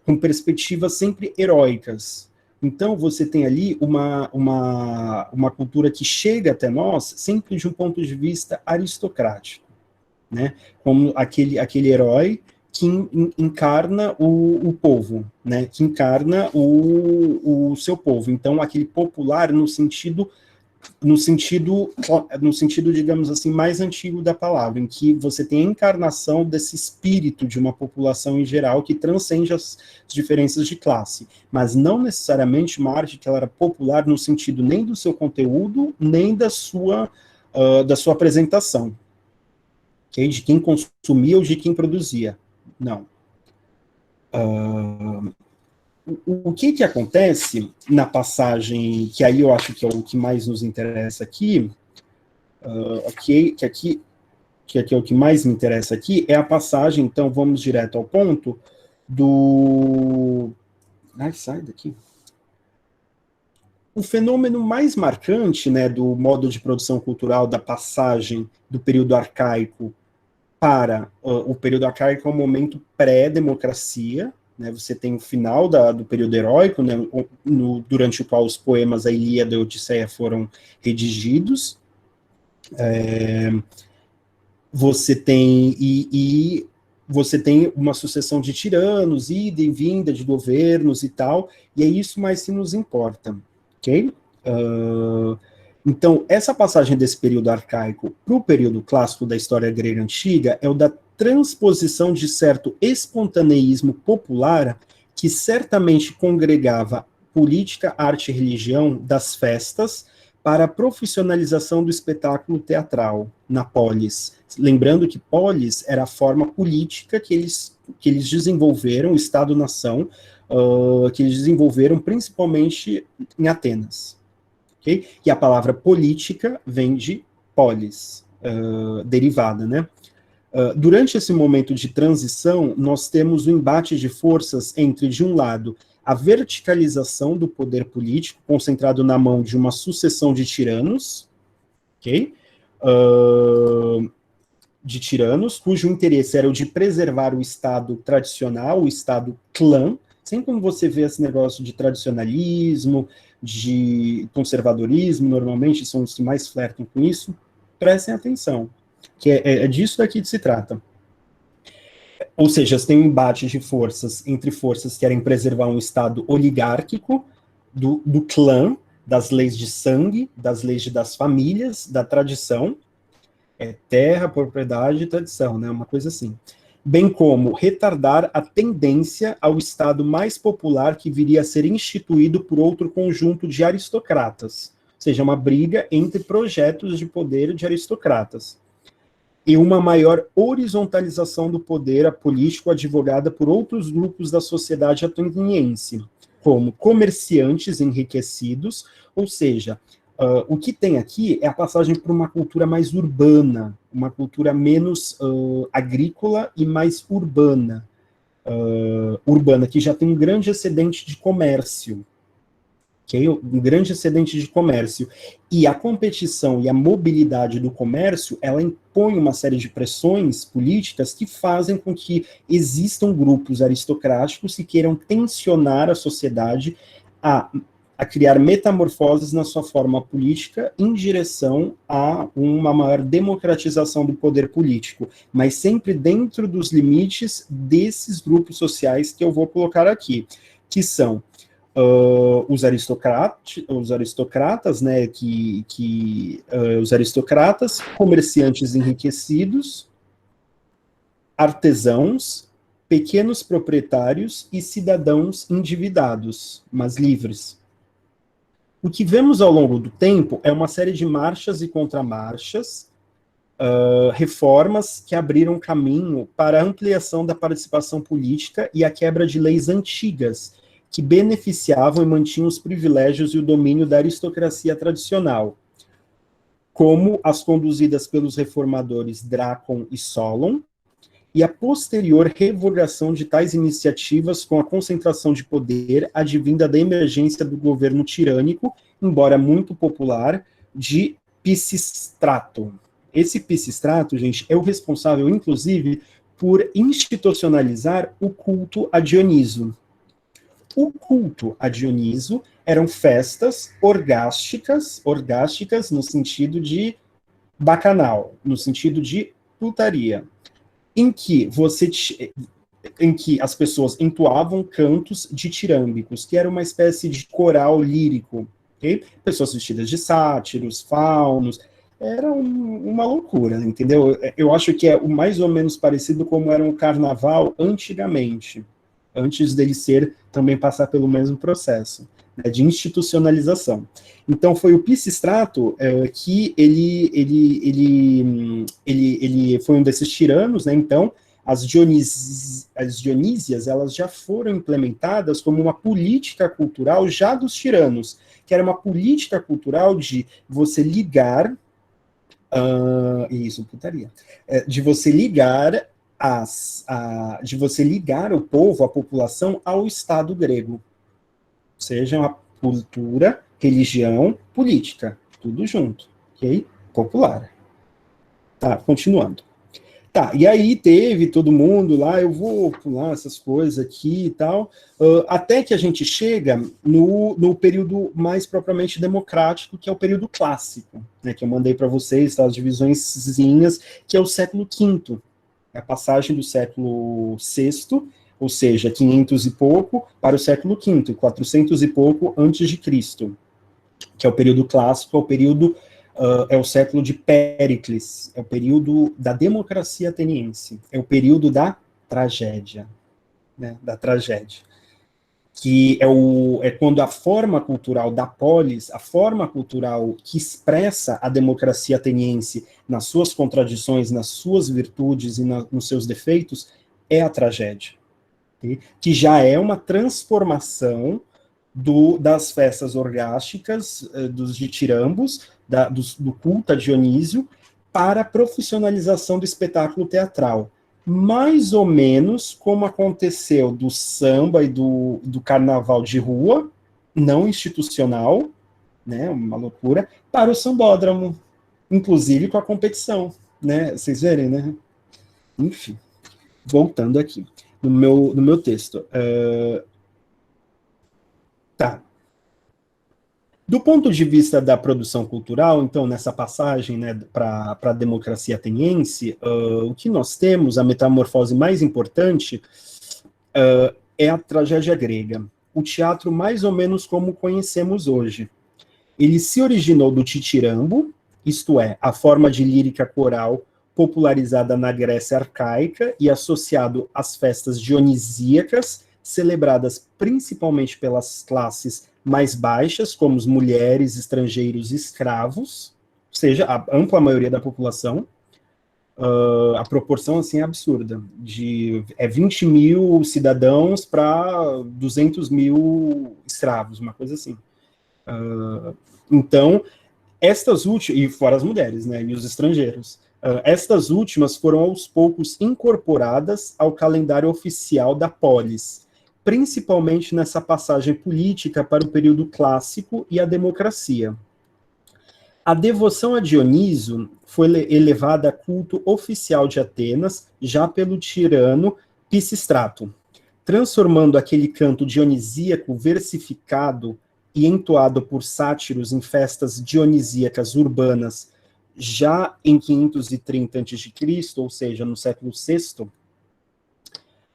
com perspectivas sempre heróicas. Então, você tem ali uma cultura que chega até nós sempre de um ponto de vista aristocrático, né, como aquele herói que encarna o povo, né, que encarna o seu povo. Então, aquele popular no sentido, digamos assim, mais antigo da palavra, em que você tem a encarnação desse espírito de uma população em geral que transcende as diferenças de classe, mas não necessariamente uma arte que ela era popular no sentido nem do seu conteúdo, nem da sua apresentação, okay? De quem consumia ou de quem produzia. Não. O que acontece na passagem, que aí eu acho que é o que mais nos interessa aqui, que aqui é o que mais me interessa aqui, é a passagem, então vamos direto ao ponto, sai daqui. O fenômeno mais marcante, né, do modo de produção cultural da passagem do período arcaico para o período arcaico é um momento pré-democracia, né, você tem o final do período heróico, né, durante o qual os poemas A Ilíada e a Odisseia foram redigidos. Você tem você tem uma sucessão de tiranos, ida e vinda de governos e tal, e é isso mais que nos importa, ok? Então, essa passagem desse período arcaico para o período clássico da história grega antiga é o da transposição de certo espontaneísmo popular que certamente congregava política, arte e religião das festas para a profissionalização do espetáculo teatral na polis. Lembrando que polis era a forma política que eles desenvolveram, o Estado-nação, que eles desenvolveram principalmente em Atenas. Okay? E a palavra política vem de polis, derivada, né? Durante esse momento de transição, nós temos o embate de forças entre, de um lado, a verticalização do poder político, concentrado na mão de uma sucessão de tiranos, ok? De tiranos, cujo interesse era o de preservar o Estado tradicional, o Estado clã. Sempre quando você vê esse negócio de tradicionalismo, de conservadorismo, normalmente são os que mais flertam com isso, prestem atenção, que é disso daqui que se trata. Ou seja, você tem um embate de forças entre forças que querem preservar um Estado oligárquico, do clã, das leis de sangue, das leis das famílias, da tradição, terra, propriedade e tradição, né, uma coisa assim. Bem como retardar a tendência ao Estado mais popular que viria a ser instituído por outro conjunto de aristocratas, ou seja, uma briga entre projetos de poder de aristocratas. E uma maior horizontalização do poder político advogada por outros grupos da sociedade ateniense, como comerciantes enriquecidos, ou seja, o que tem aqui é a passagem para uma cultura mais urbana, uma cultura menos agrícola e mais urbana, que já tem um grande excedente de comércio, okay? Um grande excedente de comércio. E a competição e a mobilidade do comércio, ela impõe uma série de pressões políticas que fazem com que existam grupos aristocráticos que queiram tensionar a sociedade a criar metamorfoses na sua forma política em direção a uma maior democratização do poder político, mas sempre dentro dos limites desses grupos sociais que eu vou colocar aqui, que são os aristocratas, né, os aristocratas, comerciantes enriquecidos, artesãos, pequenos proprietários e cidadãos endividados, mas livres. O que vemos ao longo do tempo é uma série de marchas e contramarchas, reformas que abriram caminho para a ampliação da participação política e a quebra de leis antigas, que beneficiavam e mantinham os privilégios e o domínio da aristocracia tradicional, como as conduzidas pelos reformadores Drácon e Solon, e a posterior revogação de tais iniciativas com a concentração de poder advinda da emergência do governo tirânico, embora muito popular, de Pisístrato. Esse Pisístrato, gente, é o responsável, inclusive, por institucionalizar o culto a Dioniso. O culto a Dioniso eram festas orgásticas no sentido de bacanal, no sentido de putaria, em que as pessoas entoavam cantos ditírambicos, que era uma espécie de coral lírico, okay? Pessoas vestidas de sátiros, faunos, era uma loucura, entendeu? Eu acho que é mais ou menos parecido como era o carnaval antigamente, antes dele também passar pelo mesmo processo, né, de institucionalização. Então foi o Pisístrato que ele foi um desses tiranos, né? Então as Dionísias, elas já foram implementadas como uma política cultural já dos tiranos, que era uma política cultural de você ligar de você ligar o povo, a população, ao Estado grego. Ou seja, uma cultura, religião, política, tudo junto, ok? Popular. Tá, continuando. Tá, e aí teve todo mundo lá, eu vou pular essas coisas aqui e tal, até que a gente chega no período mais propriamente democrático, que é o período clássico, né, que eu mandei para vocês, tá, as divisõezinhas, que é o século V, a passagem do século VI, ou seja, 500 e pouco, para o século V, 400 e pouco antes de Cristo, que é o período clássico, é o século de Péricles, é o período da democracia ateniense, é o período da tragédia, né, que é quando a forma cultural da polis, a forma cultural que expressa a democracia ateniense nas suas contradições, nas suas virtudes e nos seus defeitos, é a tragédia. okay? Que já é uma transformação das festas orgásticas, dos ditirambos, do culto a Dionísio, para a profissionalização do espetáculo teatral. Mais ou menos como aconteceu do samba e do carnaval de rua, não institucional, né, uma loucura, para o sambódromo, inclusive com a competição, né, vocês verem, né? Enfim, voltando aqui no meu texto. Tá. Do ponto de vista da produção cultural, então, nessa passagem, né, para a democracia ateniense, o que nós temos, a metamorfose mais importante, é a tragédia grega. O teatro mais ou menos como conhecemos hoje. Ele se originou do titirambo, isto é, a forma de lírica coral popularizada na Grécia arcaica e associado às festas dionisíacas, celebradas principalmente pelas classes mais baixas, como as mulheres, estrangeiros e escravos, ou seja, a ampla maioria da população. A proporção assim é absurda, 20 mil cidadãos para 200 mil escravos, uma coisa assim. Então, estas últimas, e fora as mulheres, né, e os estrangeiros, estas últimas foram aos poucos incorporadas ao calendário oficial da polis, principalmente nessa passagem política para o período clássico e a democracia. A devoção a Dioniso foi elevada a culto oficial de Atenas, já pelo tirano Pisístrato, transformando aquele canto dionisíaco versificado e entoado por sátiros em festas dionisíacas urbanas, já em 530 a.C., ou seja, no século VI.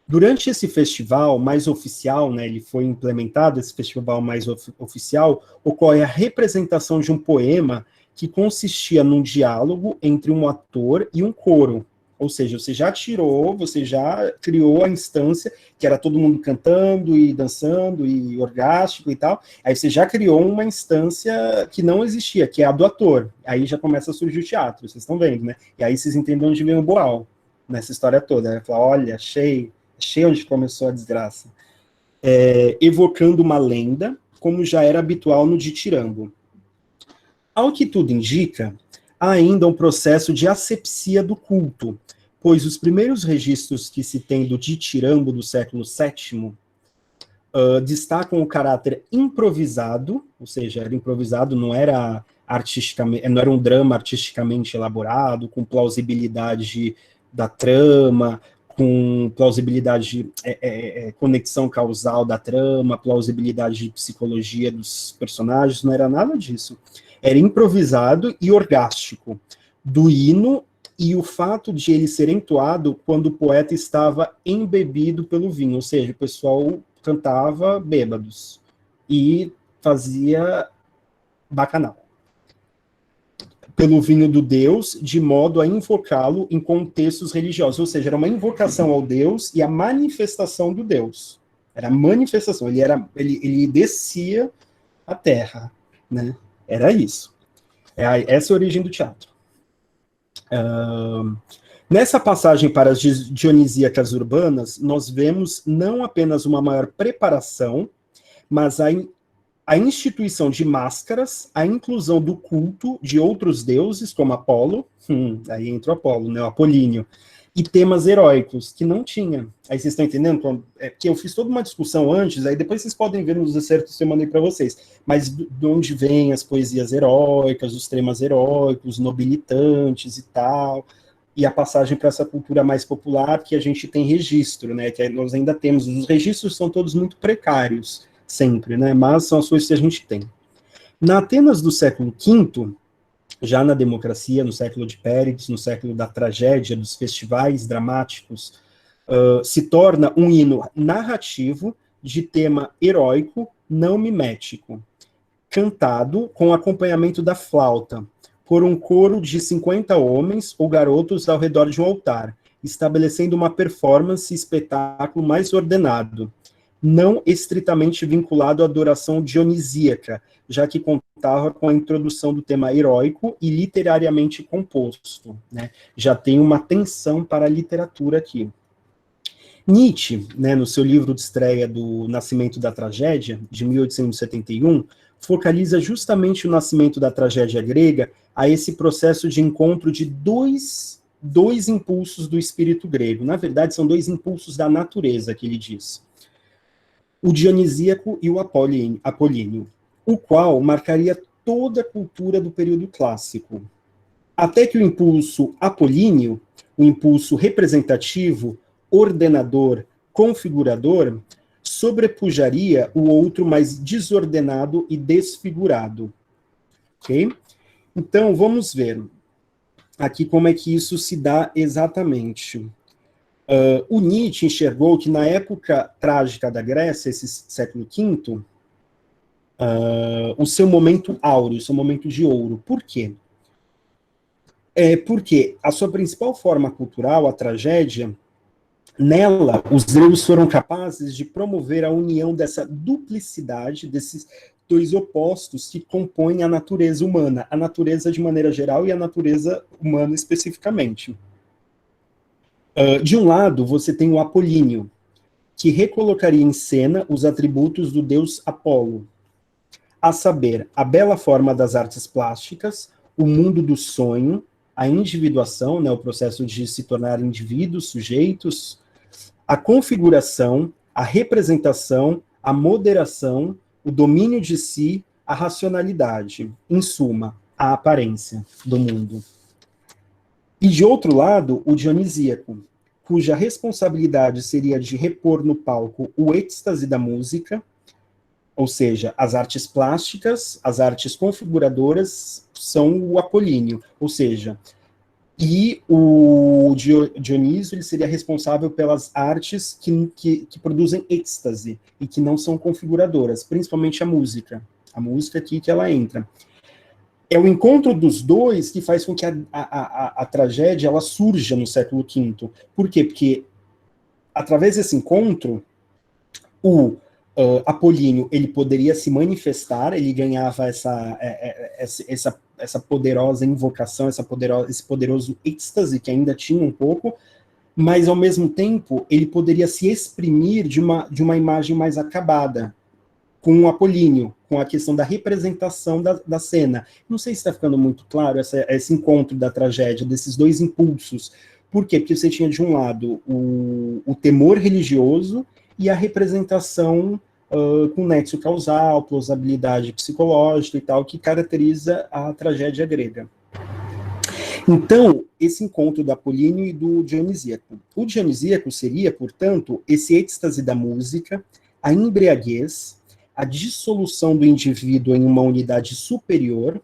Durante esse festival mais oficial, né, ele foi implementado, esse festival mais oficial, ocorre a representação de um poema que consistia num diálogo entre um ator e um coro. Ou seja, você já criou a instância, que era todo mundo cantando e dançando e orgástico e tal, aí você já criou uma instância que não existia, que é a do ator. Aí já começa a surgir o teatro, vocês estão vendo, né? E aí vocês entendem onde vem o Boal, nessa história toda. Ela fala, olha, achei onde começou a desgraça. Evocando uma lenda, como já era habitual no ditirambo. Ao que tudo indica, há ainda um processo de asepsia do culto, pois os primeiros registros que se tem do ditirambo do século VII destacam o caráter improvisado, ou seja, era improvisado, não era artisticamente, não era um drama artisticamente elaborado, com plausibilidade da trama, com plausibilidade de conexão causal da trama, plausibilidade de psicologia dos personagens, não era nada disso. Era improvisado e orgástico, do hino e o fato de ele ser entoado quando o poeta estava embebido pelo vinho, ou seja, o pessoal cantava bêbados e fazia bacanal pelo vinho do Deus, de modo a invocá-lo em contextos religiosos, ou seja, era uma invocação ao Deus e a manifestação do Deus. Era a manifestação, ele descia a terra, né? Era isso. Essa é a origem do teatro. Nessa passagem para as dionisíacas urbanas, nós vemos não apenas uma maior preparação, mas a instituição de máscaras, a inclusão do culto de outros deuses, como Apolo, aí entra o Apolo, né, o Apolíneo, e temas heróicos, que não tinha. Aí vocês estão entendendo? Que eu fiz toda uma discussão antes, aí depois vocês podem ver nos excertos que eu mandei para vocês, mas de onde vêm as poesias heróicas, os temas heróicos, nobilitantes e tal, e a passagem para essa cultura mais popular que a gente tem registro, né, que nós ainda temos, os registros são todos muito precários, sempre, né, mas são as coisas que a gente tem. Na Atenas do século V, já na democracia, no século de Péricles, no século da tragédia, dos festivais dramáticos, se torna um hino narrativo de tema heróico, não mimético, cantado com acompanhamento da flauta, por um coro de 50 homens ou garotos ao redor de um altar, estabelecendo uma performance e espetáculo mais ordenado, não estritamente vinculado à adoração dionisíaca, já que contava com a introdução do tema heróico e literariamente composto, né? Já tem uma tensão para a literatura aqui. Nietzsche, né, no seu livro de estreia do Nascimento da Tragédia, de 1871, focaliza justamente o nascimento da tragédia grega a esse processo de encontro de dois impulsos do espírito grego. Na verdade, são dois impulsos da natureza, que ele diz. O dionisíaco e o apolíneo, o qual marcaria toda a cultura do período clássico. Até que o impulso apolíneo, o impulso representativo, ordenador, configurador, sobrepujaria o outro mais desordenado e desfigurado. Ok? Então, vamos ver aqui como é que isso se dá exatamente. O Nietzsche enxergou que na época trágica da Grécia, esse século V, o seu momento áureo, o seu momento de ouro. Por quê? Porque a sua principal forma cultural, a tragédia, nela, os gregos foram capazes de promover a união dessa duplicidade, desses dois opostos que compõem a natureza humana, a natureza de maneira geral e a natureza humana especificamente. De um lado, você tem o Apolíneo, que recolocaria em cena os atributos do deus Apolo, a saber, a bela forma das artes plásticas, o mundo do sonho, a individuação, né, o processo de se tornar indivíduos, sujeitos, a configuração, a representação, a moderação, o domínio de si, a racionalidade, em suma, a aparência do mundo. E de outro lado, o dionisíaco, cuja responsabilidade seria de repor no palco o êxtase da música, ou seja, as artes plásticas, as artes configuradoras são o apolíneo, ou seja, e o Dionísio ele seria responsável pelas artes que produzem êxtase e que não são configuradoras, principalmente a música aqui que ela entra. É o encontro dos dois que faz com que a tragédia ela surja no século V. Por quê? Porque através desse encontro, o Apolíneo ele poderia se manifestar, ele ganhava essa poderosa invocação, esse poderoso êxtase que ainda tinha um pouco, mas ao mesmo tempo ele poderia se exprimir de uma imagem mais acabada, com o Apolíneo, com a questão da representação da cena. Não sei se está ficando muito claro esse encontro da tragédia, desses dois impulsos. Por quê? Porque você tinha de um lado o temor religioso e a representação com nexo causal, plausibilidade psicológica e tal, que caracteriza a tragédia grega. Então, esse encontro do Apolíneo e do Dionisíaco. O Dionisíaco seria, portanto, esse êxtase da música, a embriaguez, a dissolução do indivíduo em uma unidade superior,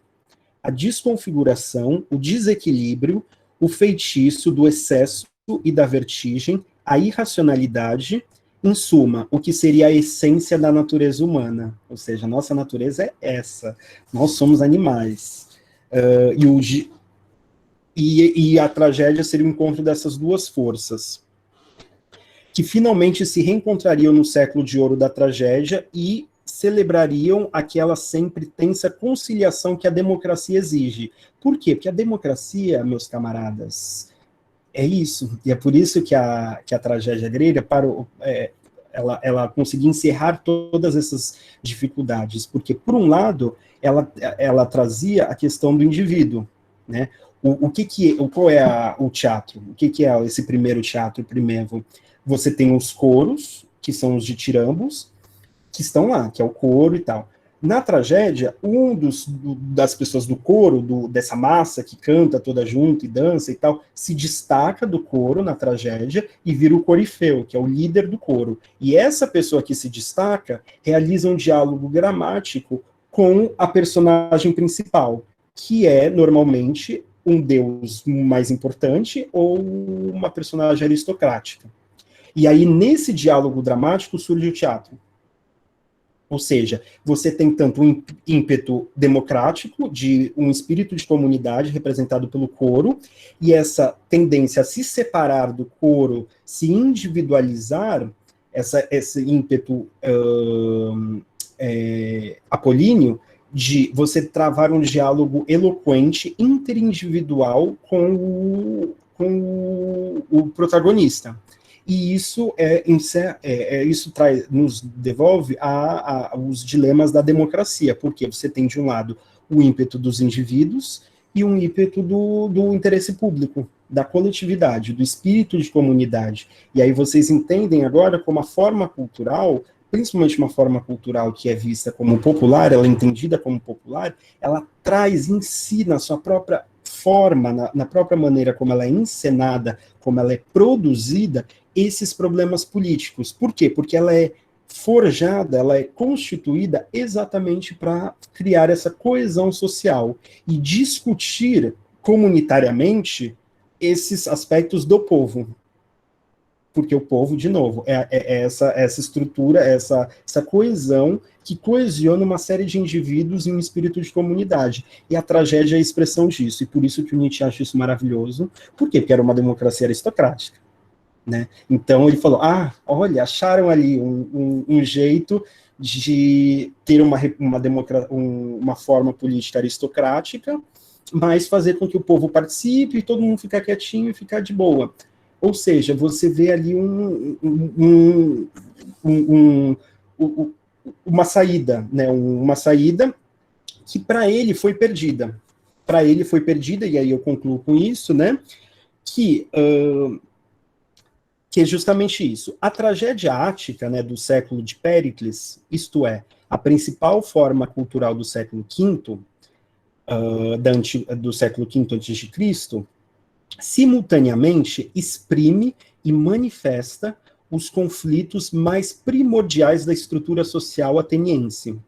a desconfiguração, o desequilíbrio, o feitiço do excesso e da vertigem, a irracionalidade, em suma, o que seria a essência da natureza humana. Ou seja, a nossa natureza é essa. Nós somos animais. E a tragédia seria o encontro dessas duas forças, que finalmente se reencontrariam no século de ouro da tragédia e celebrariam aquela sempre tensa conciliação que a democracia exige. Por quê? Porque a democracia, meus camaradas, é isso, e é por isso que a tragédia grega ela conseguia encerrar todas essas dificuldades, porque, por um lado, ela trazia a questão do indivíduo, né? Qual é o teatro? O que é esse primeiro teatro primevo? Você tem os coros, que são os ditirambos, que estão lá, que é o coro e tal. Na tragédia, das pessoas do coro, dessa massa que canta toda junto e dança e tal, se destaca do coro na tragédia e vira o corifeu, que é o líder do coro. E essa pessoa que se destaca realiza um diálogo gramático com a personagem principal, que é, normalmente, um deus mais importante ou uma personagem aristocrática. E aí, nesse diálogo dramático, surge o teatro. Ou seja, você tem tanto um ímpeto democrático, de um espírito de comunidade representado pelo coro, e essa tendência a se separar do coro, se individualizar, esse ímpeto apolíneo, de você travar um diálogo eloquente, interindividual com o protagonista. E isso nos devolve os dilemas da democracia, porque você tem, de um lado, o ímpeto dos indivíduos e um ímpeto do interesse público, da coletividade, do espírito de comunidade. E aí vocês entendem agora como a forma cultural, principalmente uma forma cultural que é vista como popular, ela é entendida como popular, ela traz em si, na sua própria forma, na própria maneira como ela é encenada, como ela é produzida, esses problemas políticos. Por quê? Porque ela é forjada, ela é constituída exatamente para criar essa coesão social e discutir comunitariamente esses aspectos do povo. Porque o povo, de novo, é essa estrutura, essa coesão que coesiona uma série de indivíduos em um espírito de comunidade. E a tragédia é a expressão disso. E por isso que o Nietzsche acha isso maravilhoso. Por quê? Porque era uma democracia aristocrática. Né? Então ele falou, olha, acharam ali um jeito de ter uma forma política aristocrática, mas fazer com que o povo participe e todo mundo ficar quietinho e ficar de boa. Ou seja, você vê ali uma saída, né? Uma saída que para ele foi perdida. Para ele foi perdida, e aí eu concluo com isso, né? Que é justamente isso. A tragédia ática, né, do século de Péricles, isto é, a principal forma cultural do século V, do século V a.C., simultaneamente exprime e manifesta os conflitos mais primordiais da estrutura social ateniense.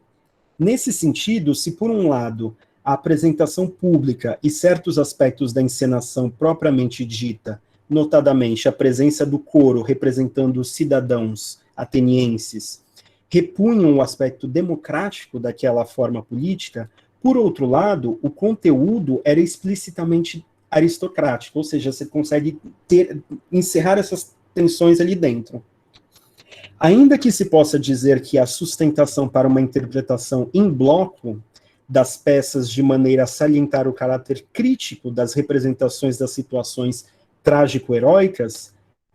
Nesse sentido, se por um lado a apresentação pública e certos aspectos da encenação propriamente dita, notadamente a presença do coro representando os cidadãos atenienses, repunham o aspecto democrático daquela forma política, por outro lado, o conteúdo era explicitamente aristocrático, ou seja, você consegue encerrar essas tensões ali dentro. Ainda que se possa dizer que a sustentação para uma interpretação em bloco das peças de maneira a salientar o caráter crítico das representações das situações trágico-heróicas,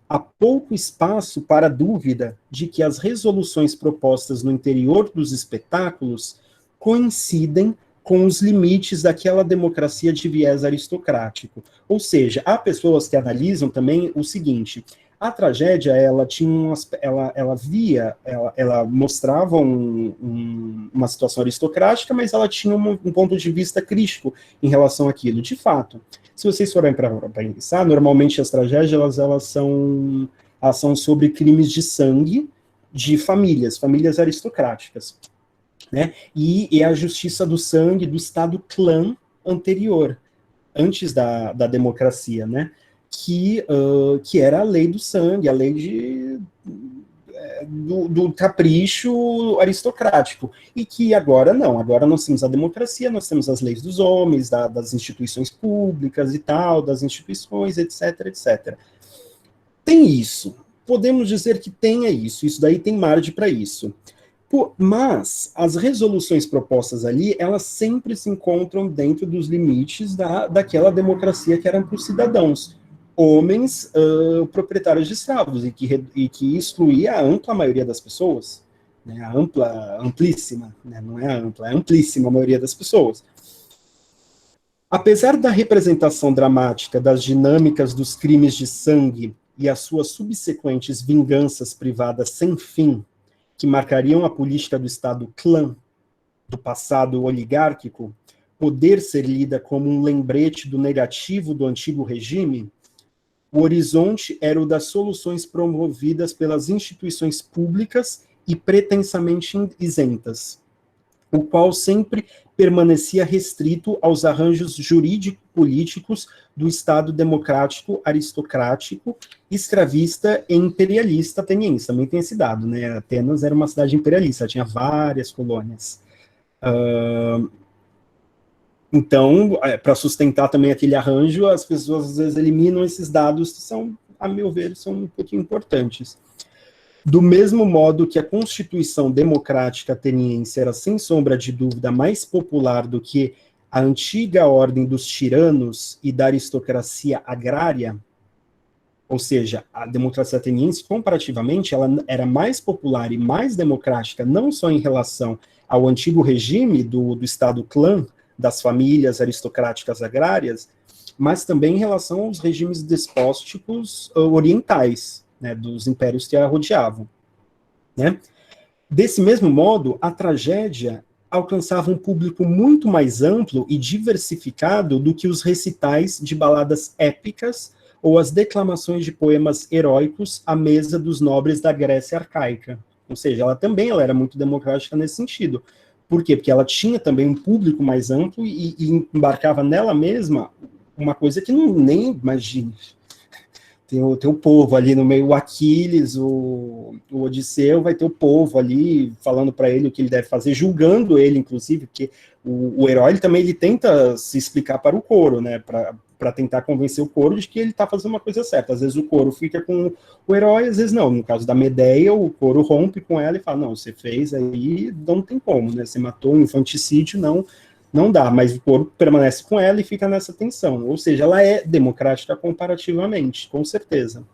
há pouco espaço para a dúvida de que as resoluções propostas no interior dos espetáculos coincidem com os limites daquela democracia de viés aristocrático. Ou seja, há pessoas que analisam também o seguinte: a tragédia, ela tinha ela mostrava uma situação aristocrática, mas ela tinha um ponto de vista crítico em relação àquilo. De fato, se vocês forem para pensar, normalmente as tragédias elas são sobre crimes de sangue de famílias aristocráticas. Né? E é a justiça do sangue do Estado clã anterior, antes da democracia, né? Que era a lei do sangue, a lei do capricho aristocrático, e que agora não, agora nós temos a democracia, nós temos as leis dos homens, das instituições públicas e tal, das instituições, etc, etc. Tem isso, podemos dizer que tenha isso daí tem margem para isso. Mas as resoluções propostas ali, elas sempre se encontram dentro dos limites daquela democracia que eram para os cidadãos, homens proprietários de escravos, e que excluía a ampla maioria das pessoas, né, amplíssima, né, não é ampla, é amplíssima a maioria das pessoas. Apesar da representação dramática das dinâmicas dos crimes de sangue e as suas subsequentes vinganças privadas sem fim, que marcariam a política do Estado clã, do passado oligárquico, poder ser lida como um lembrete do negativo do antigo regime, o horizonte era o das soluções promovidas pelas instituições públicas e pretensamente isentas, o qual sempre permanecia restrito aos arranjos jurídico-políticos do Estado democrático, aristocrático, escravista e imperialista ateniense. Também tem esse dado, né? Atenas era uma cidade imperialista, tinha várias colônias. Então, para sustentar também aquele arranjo, as pessoas às vezes eliminam esses dados que são, a meu ver, são um pouquinho importantes. Do mesmo modo que a Constituição Democrática Ateniense era, sem sombra de dúvida, mais popular do que a antiga ordem dos tiranos e da aristocracia agrária, Ou seja, a democracia ateniense, comparativamente, ela era mais popular e mais democrática, não só em relação ao antigo regime do Estado-clã, das famílias aristocráticas agrárias, mas também em relação aos regimes despóticos orientais, né, dos impérios que a rodeavam. Né? Desse mesmo modo, a tragédia alcançava um público muito mais amplo e diversificado do que os recitais de baladas épicas ou as declamações de poemas heróicos à mesa dos nobres da Grécia arcaica. Ou seja, ela era muito democrática nesse sentido. Por quê? Porque ela tinha também um público mais amplo e embarcava nela mesma uma coisa que não nem imagine. Tem o povo ali no meio, o Aquiles, o Odisseu, vai ter o povo ali falando para ele o que ele deve fazer, julgando ele, inclusive, porque o herói ele tenta se explicar para o coro, né, para tentar convencer o coro de que ele está fazendo uma coisa certa. Às vezes o coro fica com o herói, às vezes não. No caso da Medeia, o coro rompe com ela e fala, não, você fez aí, não tem como, né, você matou um infanticídio, não dá, mas o coro permanece com ela e fica nessa tensão. Ou seja, ela é democrática comparativamente, com certeza.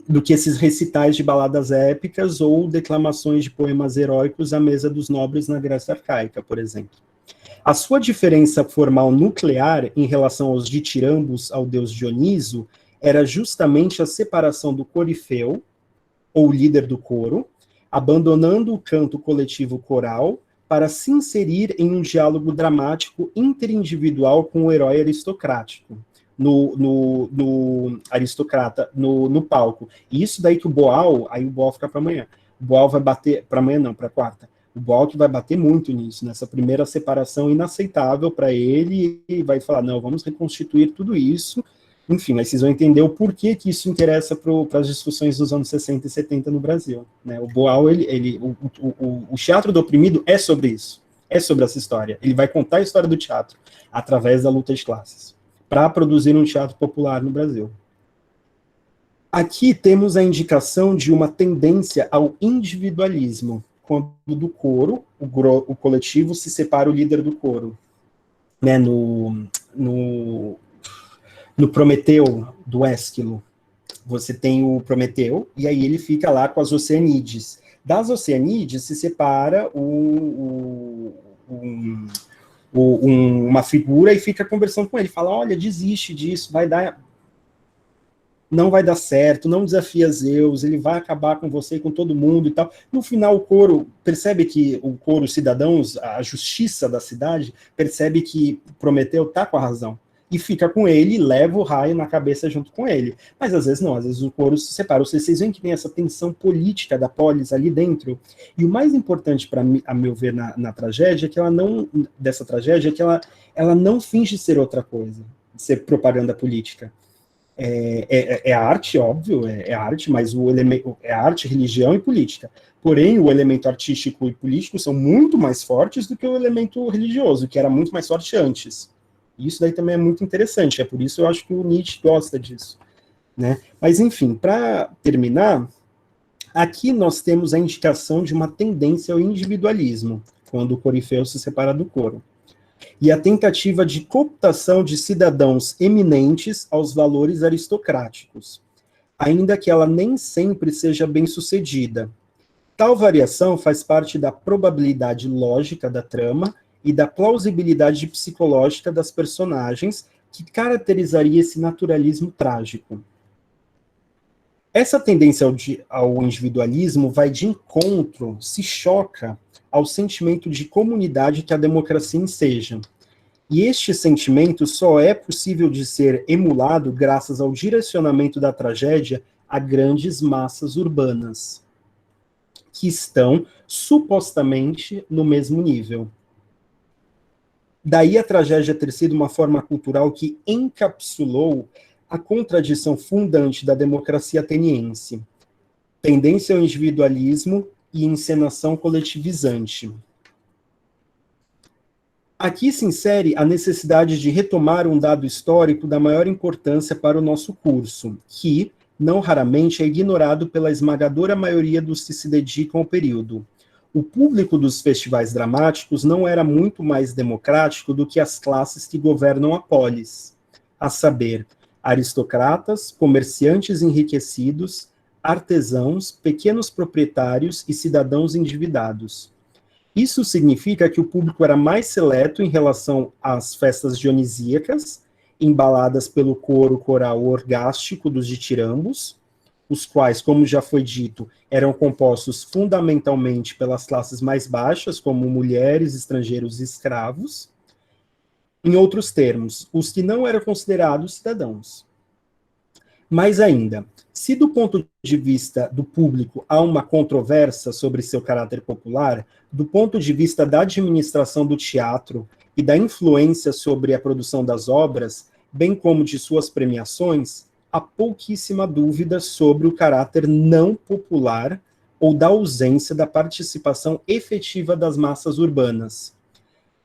Do que esses recitais de baladas épicas ou declamações de poemas heróicos à mesa dos nobres na Grécia arcaica, por exemplo. A sua diferença formal nuclear em relação aos ditirambos ao deus Dioniso era justamente a separação do corifeu, ou líder do coro, abandonando o canto coletivo coral para se inserir em um diálogo dramático interindividual com o herói aristocrático, no aristocrata, no palco. E isso daí que o Boal fica para amanhã. O Boal vai bater, para amanhã não, para quarta. O Boal que vai bater muito nisso, nessa primeira separação inaceitável para ele, e vai falar, não, vamos reconstituir tudo isso. Enfim, mas vocês vão entender o porquê que isso interessa para as discussões dos anos 60 e 70 no Brasil. Né? O Boal, o teatro do oprimido é sobre isso, é sobre essa história. Ele vai contar a história do teatro através da luta de classes, para produzir um teatro popular no Brasil. Aqui temos a indicação de uma tendência ao individualismo, quando do coro, o coletivo se separa o líder do coro. Né? No Prometeu, do Ésquilo, você tem o Prometeu, e aí ele fica lá com as Oceanídeas. Das Oceanídeas se separa uma figura e fica conversando com ele, fala, olha, desiste disso, não vai dar certo, não desafia Zeus, ele vai acabar com você e com todo mundo e tal. No final, o coro, percebe que o coro, os cidadãos, a justiça da cidade, percebe que Prometeu está com a razão. E fica com ele e leva o raio na cabeça junto com ele. Mas às vezes não, às vezes o coro se separa. Vocês veem que tem essa tensão política da polis ali dentro. E o mais importante, para mim, a meu ver, na tragédia, é que ela não, dessa tragédia, é que ela não finge ser outra coisa, ser propaganda política. É arte, óbvio, é arte, mas o elemento é arte, religião e política. Porém, o elemento artístico e político são muito mais fortes do que o elemento religioso, que era muito mais forte antes. Isso daí também é muito interessante, é por isso eu acho que o Nietzsche gosta disso. Né? Mas, enfim, para terminar, aqui nós temos a indicação de uma tendência ao individualismo, quando o corifeu se separa do coro, e a tentativa de cooptação de cidadãos eminentes aos valores aristocráticos, ainda que ela nem sempre seja bem-sucedida. Tal variação faz parte da probabilidade lógica da trama e da plausibilidade psicológica das personagens que caracterizaria esse naturalismo trágico. Essa tendência ao individualismo vai de encontro, se choca ao sentimento de comunidade que a democracia enseja. E este sentimento só é possível de ser emulado graças ao direcionamento da tragédia a grandes massas urbanas, que estão supostamente no mesmo nível. Daí a tragédia ter sido uma forma cultural que encapsulou a contradição fundante da democracia ateniense, tendência ao individualismo e encenação coletivizante. Aqui se insere a necessidade de retomar um dado histórico da maior importância para o nosso curso, que, não raramente, é ignorado pela esmagadora maioria dos que se dedicam ao período. O público dos festivais dramáticos não era muito mais democrático do que as classes que governam a polis, a saber, aristocratas, comerciantes enriquecidos, artesãos, pequenos proprietários e cidadãos endividados. Isso significa que o público era mais seleto em relação às festas dionisíacas, embaladas pelo coro coral orgástico dos ditirambos, os quais, como já foi dito, eram compostos fundamentalmente pelas classes mais baixas, como mulheres, estrangeiros e escravos. Em outros termos, os que não eram considerados cidadãos. Mais ainda, se do ponto de vista do público há uma controvérsia sobre seu caráter popular, do ponto de vista da administração do teatro e da influência sobre a produção das obras, bem como de suas premiações, há pouquíssima dúvida sobre o caráter não popular ou da ausência da participação efetiva das massas urbanas.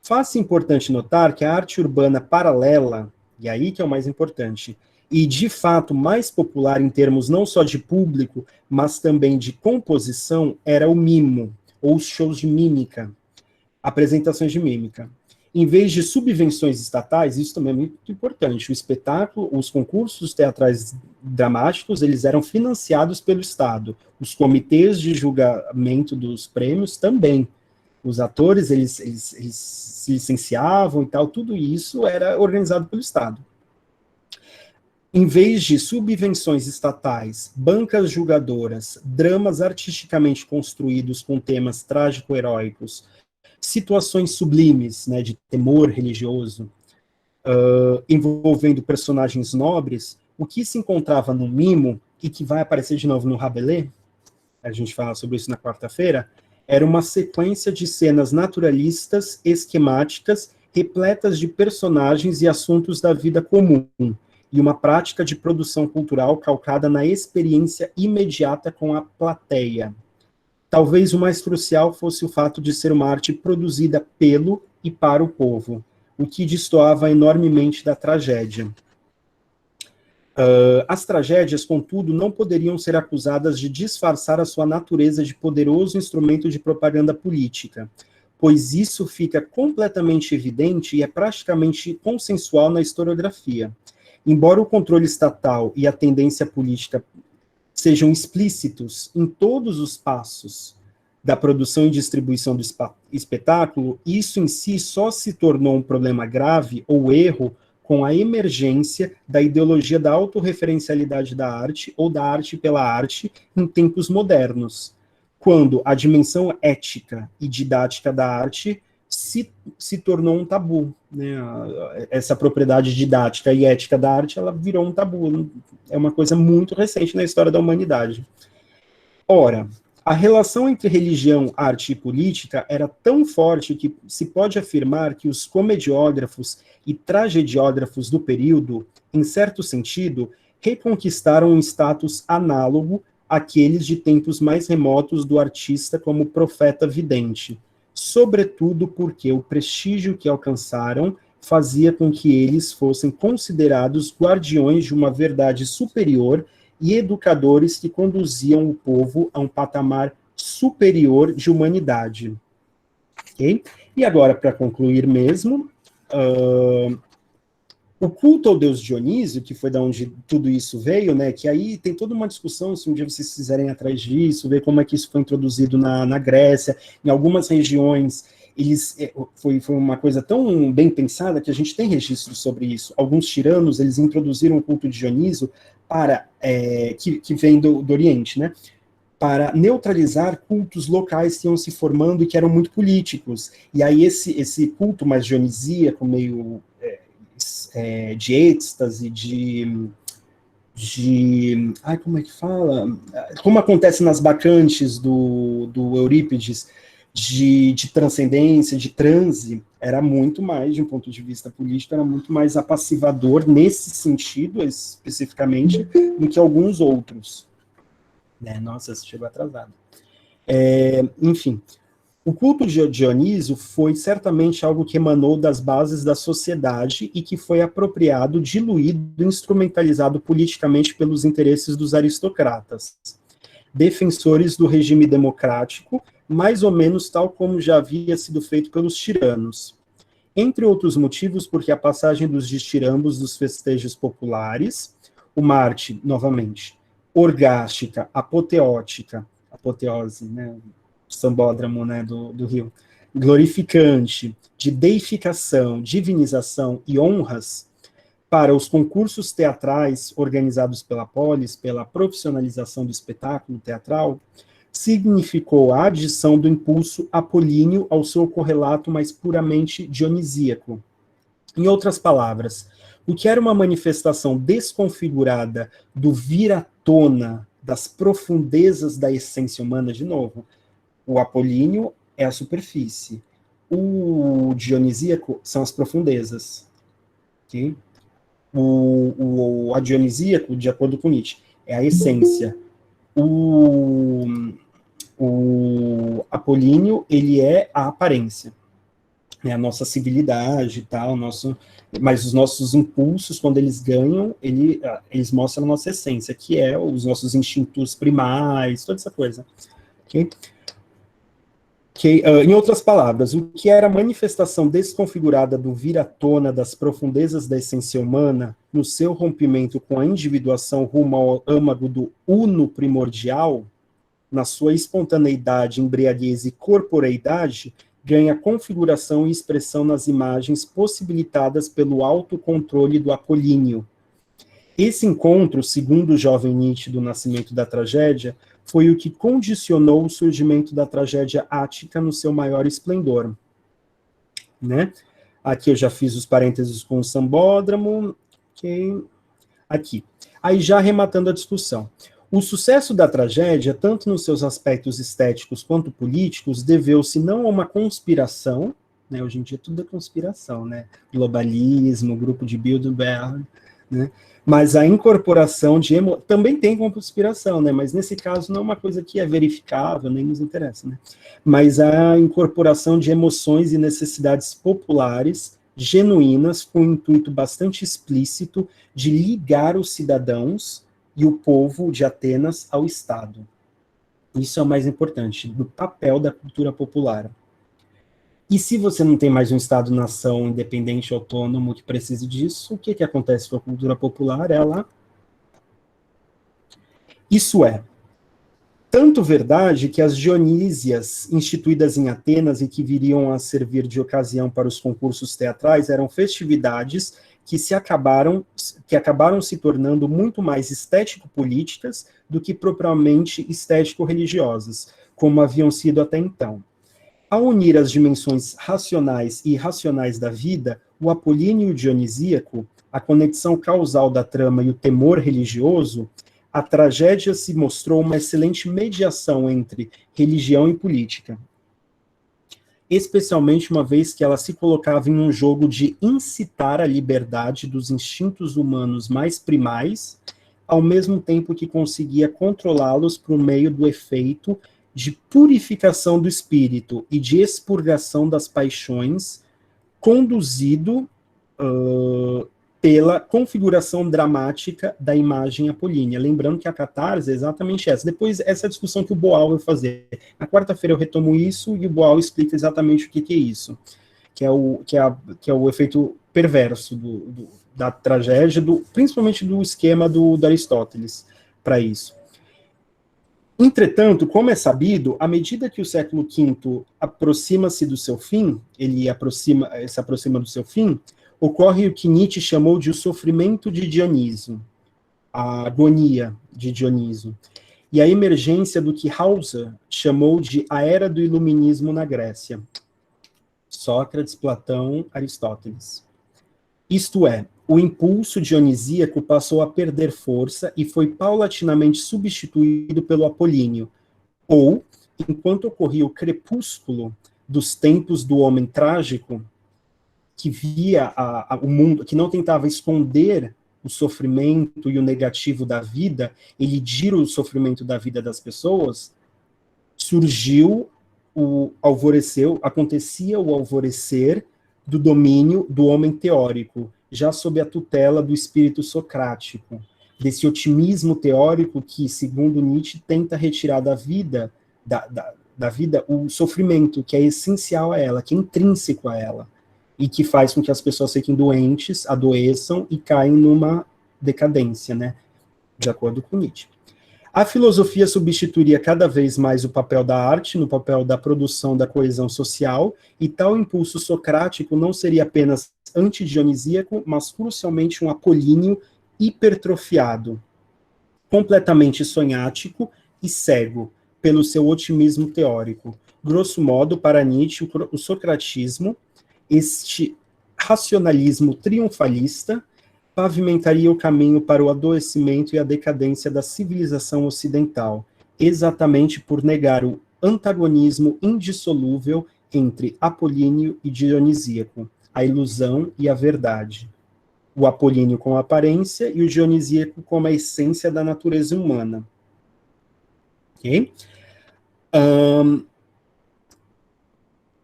Faz-se importante notar que a arte urbana paralela, e aí que é o mais importante, e de fato mais popular em termos não só de público, mas também de composição, era o mimo, ou os shows de mímica, apresentações de mímica. Em vez de subvenções estatais, isso também é muito importante, o espetáculo, os concursos teatrais dramáticos, eles eram financiados pelo Estado, os comitês de julgamento dos prêmios também, os atores, eles se licenciavam e tal, tudo isso era organizado pelo Estado. Em vez de subvenções estatais, bancas julgadoras, dramas artisticamente construídos com temas trágico-heróicos, situações sublimes, né, de temor religioso, envolvendo personagens nobres, o que se encontrava no mimo, e que vai aparecer de novo no Rabelais, a gente fala sobre isso na quarta-feira, era uma sequência de cenas naturalistas, esquemáticas, repletas de personagens e assuntos da vida comum, e uma prática de produção cultural calcada na experiência imediata com a plateia. Talvez o mais crucial fosse o fato de ser uma arte produzida pelo e para o povo, o que destoava enormemente da tragédia. As tragédias, contudo, não poderiam ser acusadas de disfarçar a sua natureza de poderoso instrumento de propaganda política, pois isso fica completamente evidente e é praticamente consensual na historiografia. Embora o controle estatal e a tendência política sejam explícitos em todos os passos da produção e distribuição do espetáculo, isso em si só se tornou um problema grave ou erro com a emergência da ideologia da autorreferencialidade da arte ou da arte pela arte em tempos modernos, quando a dimensão ética e didática da arte se tornou um tabu, né? Essa propriedade didática e ética da arte, ela virou um tabu, é uma coisa muito recente na história da humanidade. Ora, a relação entre religião, arte e política era tão forte que se pode afirmar que os comediógrafos e tragediógrafos do período, em certo sentido, reconquistaram um status análogo àqueles de tempos mais remotos do artista como profeta vidente, sobretudo porque o prestígio que alcançaram fazia com que eles fossem considerados guardiões de uma verdade superior e educadores que conduziam o povo a um patamar superior de humanidade. Okay? E agora, para concluir mesmo, o culto ao deus Dionísio, que foi da onde tudo isso veio, né, que aí tem toda uma discussão, se um dia vocês quiserem atrás disso, ver como é que isso foi introduzido na Grécia, em algumas regiões, foi uma coisa tão bem pensada que a gente tem registros sobre isso. Alguns tiranos, eles introduziram o culto de Dionísio que vem do Oriente, né, para neutralizar cultos locais que iam se formando e que eram muito políticos. E aí esse culto mais dionisíaco, meio de êxtase, como é que fala? Como acontece nas bacantes do Eurípides, de transcendência, de transe, era muito mais, de um ponto de vista político, era muito mais apassivador nesse sentido, especificamente, do que alguns outros. Nossa, você chegou atrasado. Enfim, o culto de Dionísio foi certamente algo que emanou das bases da sociedade e que foi apropriado, diluído, instrumentalizado politicamente pelos interesses dos aristocratas, defensores do regime democrático, mais ou menos tal como já havia sido feito pelos tiranos. Entre outros motivos, porque a passagem dos ditirambos dos festejos populares, uma arte, novamente, orgástica, apoteótica, apoteose, né, sambódromo, né, do Rio, glorificante, de deificação, divinização e honras, para os concursos teatrais organizados pela Polis, pela profissionalização do espetáculo teatral, significou a adição do impulso apolíneo ao seu correlato mais puramente dionisíaco. Em outras palavras, o que era uma manifestação desconfigurada do vir à tona das profundezas da essência humana, de novo, o apolíneo é a superfície, o dionisíaco são as profundezas. Okay? O adionisíaco, de acordo com Nietzsche, é a essência. O apolíneo, ele é a aparência, né, a nossa civilidade e tal, mas os nossos impulsos, quando eles ganham, eles mostram a nossa essência, que é os nossos instintos primais, toda essa coisa. Ok? Em outras palavras, o que era a manifestação desconfigurada do vir à tona das profundezas da essência humana, no seu rompimento com a individuação rumo ao âmago do uno primordial, na sua espontaneidade, embriaguez e corporeidade, ganha configuração e expressão nas imagens possibilitadas pelo autocontrole do apolíneo. Esse encontro, segundo o jovem Nietzsche do Nascimento da Tragédia, foi o que condicionou o surgimento da tragédia ática no seu maior esplendor. Né? Aqui eu já fiz os parênteses com o sambódromo. Okay. Aqui. Aí já arrematando a discussão. O sucesso da tragédia, tanto nos seus aspectos estéticos quanto políticos, deveu-se não a uma conspiração, né? Hoje em dia tudo é conspiração, né? Globalismo, grupo de Bilderberg, né? Mas a incorporação de também tem conspiração, né? Mas nesse caso não é uma coisa que é verificável, nem nos interessa, né? Mas a incorporação de emoções e necessidades populares genuínas com um intuito bastante explícito de ligar os cidadãos e o povo de Atenas ao Estado. Isso é o mais importante, do papel da cultura popular. E se você não tem mais um Estado-nação independente, autônomo, que precise disso, o que acontece com a cultura popular? Isso é tanto verdade que as Dionísias, instituídas em Atenas e que viriam a servir de ocasião para os concursos teatrais, eram festividades que acabaram se tornando muito mais estético-políticas do que propriamente estético-religiosas, como haviam sido até então. Ao unir as dimensões racionais e irracionais da vida, o apolíneo e o dionisíaco, a conexão causal da trama e o temor religioso, a tragédia se mostrou uma excelente mediação entre religião e política. Especialmente uma vez que ela se colocava em um jogo de incitar a liberdade dos instintos humanos mais primais, ao mesmo tempo que conseguia controlá-los por meio do efeito de purificação do espírito e de expurgação das paixões, conduzido pela configuração dramática da imagem apolínea. Lembrando que a catarse é exatamente essa. Depois, essa discussão que o Boal vai fazer. Na quarta-feira eu retomo isso e o Boal explica exatamente o que é isso, que é o efeito perverso da tragédia, principalmente do esquema do Aristóteles para isso. Entretanto, como é sabido, à medida que o século V aproxima-se do seu fim, se aproxima do seu fim, ocorre o que Nietzsche chamou de o sofrimento de Dioniso, a agonia de Dioniso, e a emergência do que Hauser chamou de a era do iluminismo na Grécia. Sócrates, Platão, Aristóteles. Isto é, o impulso dionisíaco passou a perder força e foi paulatinamente substituído pelo apolíneo, ou, enquanto ocorria o crepúsculo dos tempos do homem trágico, que via o mundo, que não tentava esconder o sofrimento e o negativo da vida, ele gira o sofrimento da vida das pessoas, acontecia o alvorecer do domínio do homem teórico, já sob a tutela do espírito socrático, desse otimismo teórico que, segundo Nietzsche, tenta retirar da vida, da vida o sofrimento, que é essencial a ela, que é intrínseco a ela. e que faz com que as pessoas fiquem doentes, adoeçam e caem numa decadência, né? De acordo com Nietzsche. A filosofia substituiria cada vez mais o papel da arte no papel da produção da coesão social, e tal impulso socrático não seria apenas antidionisíaco, mas crucialmente um apolíneo hipertrofiado, completamente sonhático e cego pelo seu otimismo teórico. Grosso modo, para Nietzsche, o socratismo, este racionalismo triunfalista, pavimentaria o caminho para o adoecimento e a decadência da civilização ocidental, exatamente por negar o antagonismo indissolúvel entre apolíneo e dionisíaco, a ilusão e a verdade. O apolíneo como a aparência e o dionisíaco como a essência da natureza humana. Ok?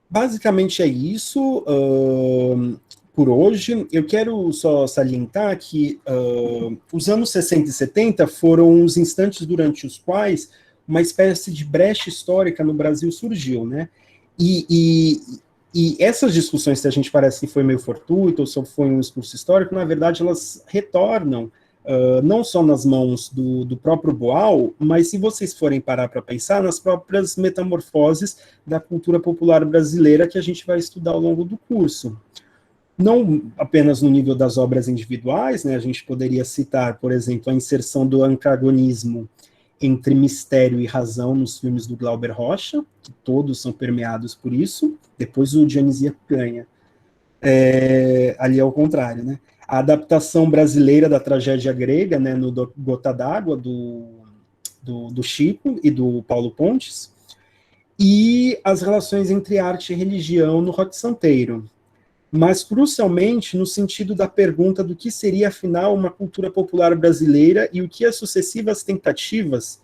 Basicamente é isso. Por hoje, eu quero só salientar que os anos 60 e 70 foram os instantes durante os quais uma espécie de brecha histórica no Brasil surgiu, né? E essas discussões que a gente parece que foi meio fortuito, ou só foi um discurso histórico, na verdade elas retornam não só nas mãos do próprio Boal, mas se vocês forem parar para pensar, nas próprias metamorfoses da cultura popular brasileira que a gente vai estudar ao longo do curso. Não apenas no nível das obras individuais, né, a gente poderia citar, por exemplo, a inserção do antagonismo entre mistério e razão nos filmes do Glauber Rocha, que todos são permeados por isso, depois o Dionisíaco ganha. Ali é o contrário, né? A adaptação brasileira da tragédia grega, né, no Gota d'Água, do Chico e do Paulo Pontes, e as relações entre arte e religião no Roque Santeiro, mas crucialmente no sentido da pergunta do que seria, afinal, uma cultura popular brasileira e o que as sucessivas tentativas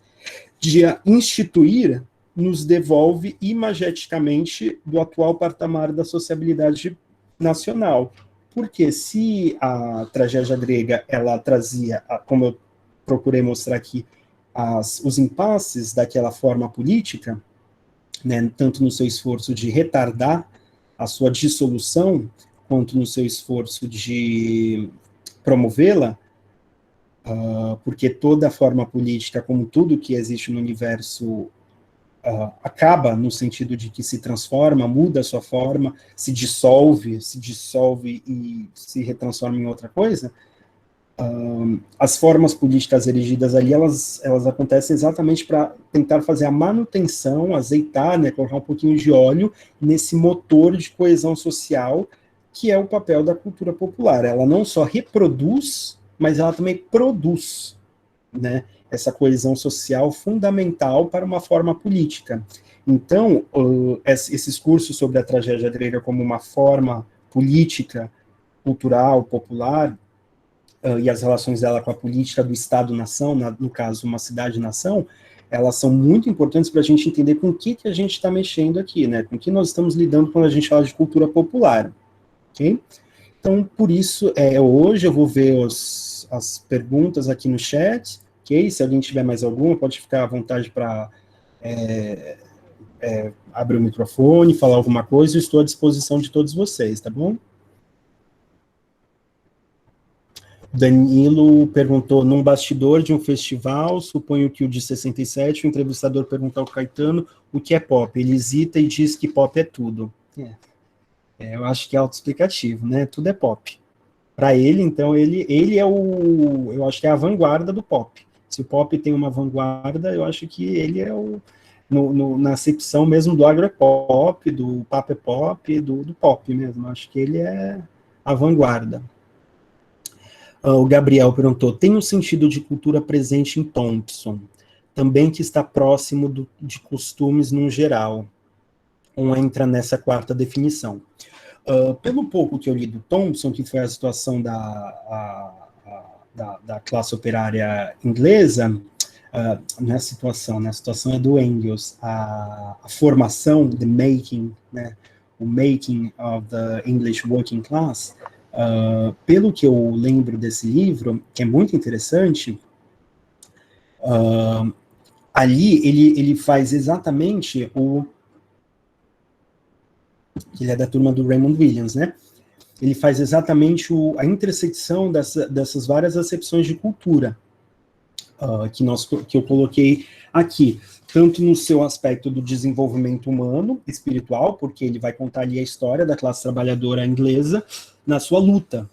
de a instituir nos devolve imageticamente do atual patamar da sociabilidade nacional. Porque se a tragédia grega, ela trazia, como eu procurei mostrar aqui, os impasses daquela forma política, né, tanto no seu esforço de retardar a sua dissolução, quanto no seu esforço de promovê-la, porque toda forma política, como tudo que existe no universo, acaba no sentido de que se transforma, muda a sua forma, se dissolve e se retransforma em outra coisa. As formas políticas erigidas ali, elas acontecem exatamente para tentar fazer a manutenção, azeitar, né, colocar um pouquinho de óleo nesse motor de coesão social, que é o papel da cultura popular. Ela não só reproduz, mas ela também produz, né, essa coesão social fundamental para uma forma política. Então, esses cursos sobre a tragédia grega como uma forma política, cultural, popular, e as relações dela com a política do Estado-nação, no caso, uma cidade-nação, elas são muito importantes para a gente entender com o que a gente está mexendo aqui, né? Com o que nós estamos lidando quando a gente fala de cultura popular, ok? Então, por isso, hoje eu vou ver as perguntas aqui no chat, ok? Se alguém tiver mais alguma, pode ficar à vontade para abrir o microfone, falar alguma coisa, eu estou à disposição de todos vocês, tá bom? Danilo perguntou, num bastidor de um festival, suponho que o de 67, o entrevistador perguntou ao Caetano o que é pop. Ele hesita e diz que pop é tudo. Eu acho que é autoexplicativo, né? Tudo é pop. Para ele, então, ele é eu acho que é a vanguarda do pop. Se o pop tem uma vanguarda, eu acho que ele é na acepção mesmo do agropop, do papo é pop, do pop mesmo. Eu acho que ele é a vanguarda. O Gabriel perguntou, tem um sentido de cultura presente em Thompson, também que está próximo de costumes no geral, ou entra nessa quarta definição. Pelo pouco que eu li do Thompson, que foi a situação da classe operária inglesa, não é a situação, né? A situação é do Engels, a formação, the making, né? O making of the English working class. Pelo que eu lembro desse livro, que é muito interessante, ali ele faz exatamente ele é da turma do Raymond Williams, né? ele faz exatamente a intersecção dessas várias acepções de cultura, que eu coloquei aqui, tanto no seu aspecto do desenvolvimento humano, espiritual, porque ele vai contar ali a história da classe trabalhadora inglesa na sua luta,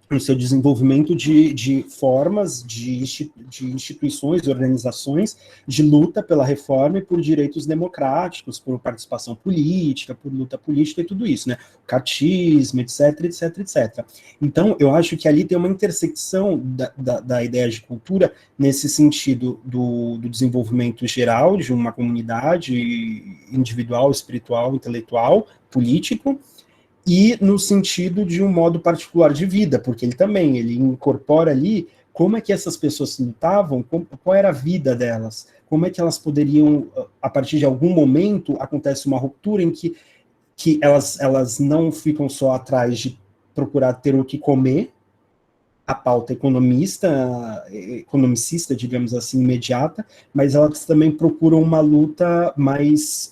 no seu desenvolvimento de formas, de instituições, organizações, de luta pela reforma e por direitos democráticos, por participação política, por luta política e tudo isso, né? O cartismo, etc, etc, etc. Então, eu acho que ali tem uma intersecção da ideia de cultura nesse sentido do desenvolvimento geral de uma comunidade individual, espiritual, intelectual, político, e no sentido de um modo particular de vida, porque ele incorpora ali como é que essas pessoas lutavam, qual era a vida delas, como é que elas poderiam, a partir de algum momento, acontece uma ruptura em que elas não ficam só atrás de procurar ter o que comer, a pauta economicista, digamos assim, imediata, mas elas também procuram uma luta mais,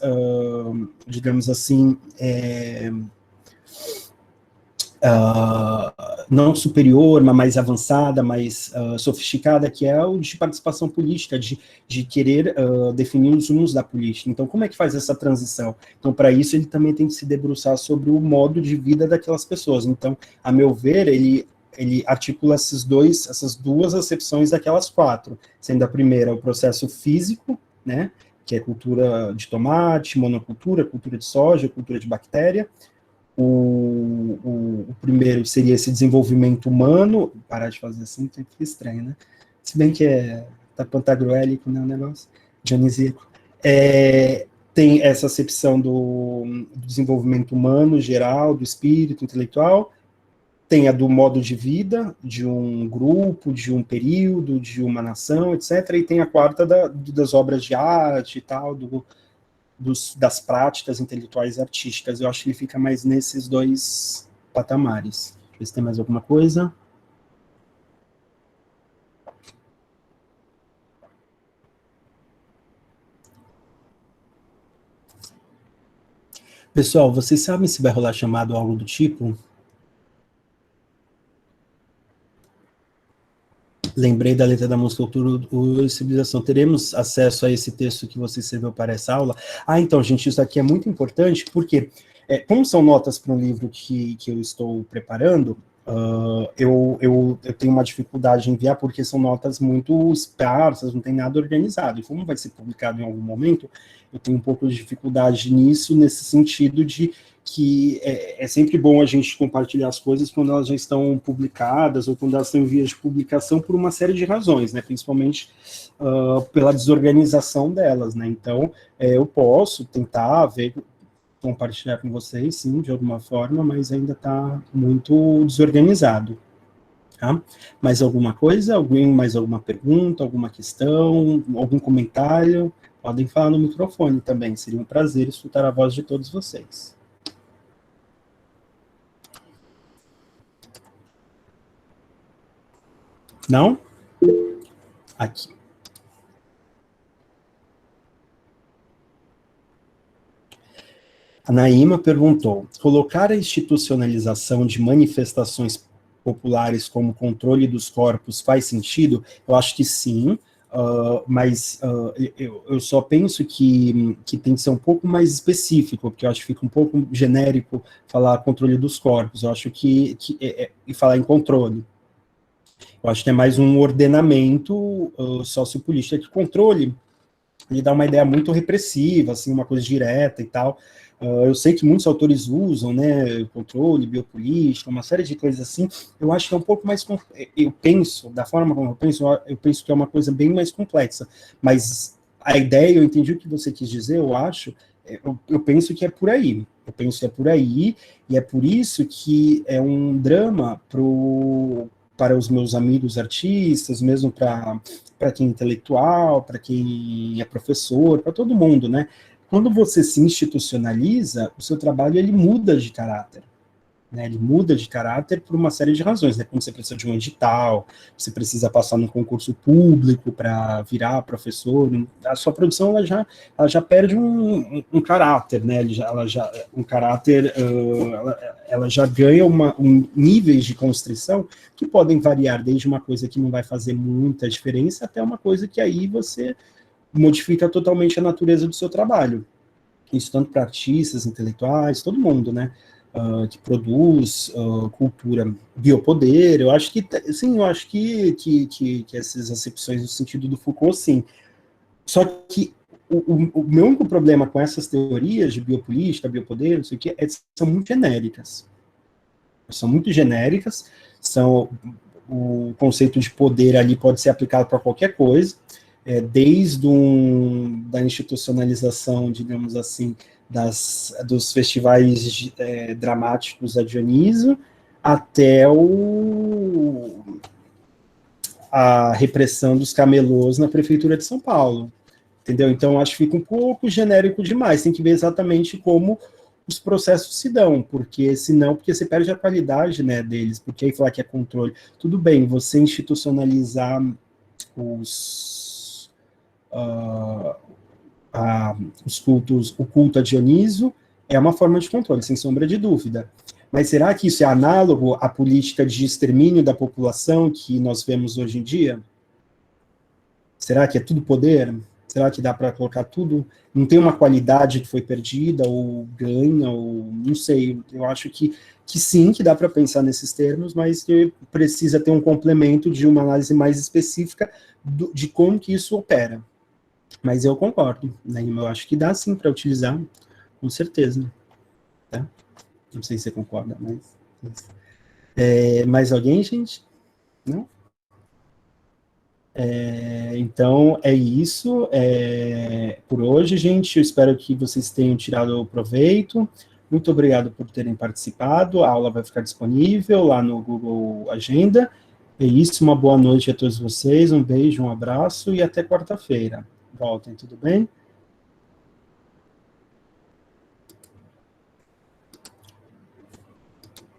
digamos assim, não superior, mas mais avançada, mais sofisticada, que é o de participação política, de querer definir os rumos da política. Então, como é que faz essa transição? Então, para isso, ele também tem que se debruçar sobre o modo de vida daquelas pessoas. Então, a meu ver, ele articula essas duas acepções daquelas quatro, sendo a primeira o processo físico, né, que é cultura de tomate, monocultura, cultura de soja, cultura de bactéria. O primeiro seria esse desenvolvimento humano, parar de fazer assim, que fica estranho, né? Se bem que tá pantagruélico, né, o negócio, dionisíaco. Tem essa acepção do desenvolvimento humano geral, do espírito intelectual, tem a do modo de vida, de um grupo, de um período, de uma nação, etc., e tem a quarta das obras de arte e tal, das práticas intelectuais e artísticas. Eu acho que ele fica mais nesses dois patamares. Deixa eu ver se tem mais alguma coisa. Pessoal, vocês sabem se vai rolar chamado ou algo do tipo? Lembrei da letra da música Cultura e Civilização. Teremos acesso a esse texto que você escreveu para essa aula? Então, gente, isso aqui é muito importante, porque, como são notas para um livro que eu estou preparando, eu tenho uma dificuldade em enviar, porque são notas muito esparsas, não tem nada organizado. E como vai ser publicado em algum momento, eu tenho um pouco de dificuldade nisso, nesse sentido de que é sempre bom a gente compartilhar as coisas quando elas já estão publicadas ou quando elas estão em vias de publicação por uma série de razões, né, principalmente pela desorganização delas, né, então eu posso tentar compartilhar com vocês, sim, de alguma forma, mas ainda está muito desorganizado, tá? Mais alguma coisa? Mais alguma pergunta, alguma questão, algum comentário? Podem falar no microfone também, seria um prazer escutar a voz de todos vocês. Não? Aqui. A Naíma perguntou: colocar a institucionalização de manifestações populares como controle dos corpos faz sentido? Eu acho que sim, mas eu só penso que tem que ser um pouco mais específico, porque eu acho que fica um pouco genérico falar controle dos corpos. Eu acho e falar em controle. Eu acho que é mais um ordenamento sociopolítico, que controle, ele dá uma ideia muito repressiva, assim, uma coisa direta e tal. Eu sei que muitos autores usam, né, controle, biopolítica, uma série de coisas assim. Eu acho que é um pouco mais, eu penso, da forma como eu penso que é uma coisa bem mais complexa, mas a ideia, eu entendi o que você quis dizer, eu acho, eu penso que é por aí, e é por isso que é um drama para os meus amigos artistas, mesmo para quem é intelectual, para quem é professor, para todo mundo, né? Quando você se institucionaliza, o seu trabalho ele muda de caráter, né? Ele muda de caráter por uma série de razões, né? Como você precisa de um edital, você precisa passar num concurso público para virar professor, a sua produção ela já perde um caráter, né? Ela já um caráter, ela já ganha níveis de constrição que podem variar desde uma coisa que não vai fazer muita diferença até uma coisa que aí você modifica totalmente a natureza do seu trabalho. Isso tanto para artistas, intelectuais, todo mundo, né? Que produz cultura, biopoder. Eu acho que, sim, eu acho que essas acepções no sentido do Foucault, sim. Só que o meu único problema com essas teorias de biopolítica, biopoder, não sei o que, é que são muito genéricas. São muito genéricas, o conceito de poder ali pode ser aplicado para qualquer coisa, desde da institucionalização, digamos assim, dos festivais dramáticos a Dioniso, até a repressão dos camelôs na prefeitura de São Paulo. Entendeu? Então, acho que fica um pouco genérico demais. Tem que ver exatamente como os processos se dão, porque senão, porque você perde a qualidade, né, deles, porque aí falar que é controle. Tudo bem, você institucionalizar os cultos, o culto a Dioniso é uma forma de controle, sem sombra de dúvida. Mas será que isso é análogo à política de extermínio da população que nós vemos hoje em dia? Será que é tudo poder? Será que dá para colocar tudo? Não tem uma qualidade que foi perdida, ou ganha, ou não sei. Eu acho que sim, que dá para pensar nesses termos, mas que precisa ter um complemento de uma análise mais específica de como que isso opera. Mas eu concordo, né? Eu acho que dá sim para utilizar, com certeza. Tá? Não sei se você concorda, mas. Mais alguém, gente? Não? Então, é isso por hoje, gente. Eu espero que vocês tenham tirado o proveito. Muito obrigado por terem participado. A aula vai ficar disponível lá no Google Agenda. É isso, uma boa noite a todos vocês. Um beijo, um abraço e até quarta-feira. Voltem, tudo bem?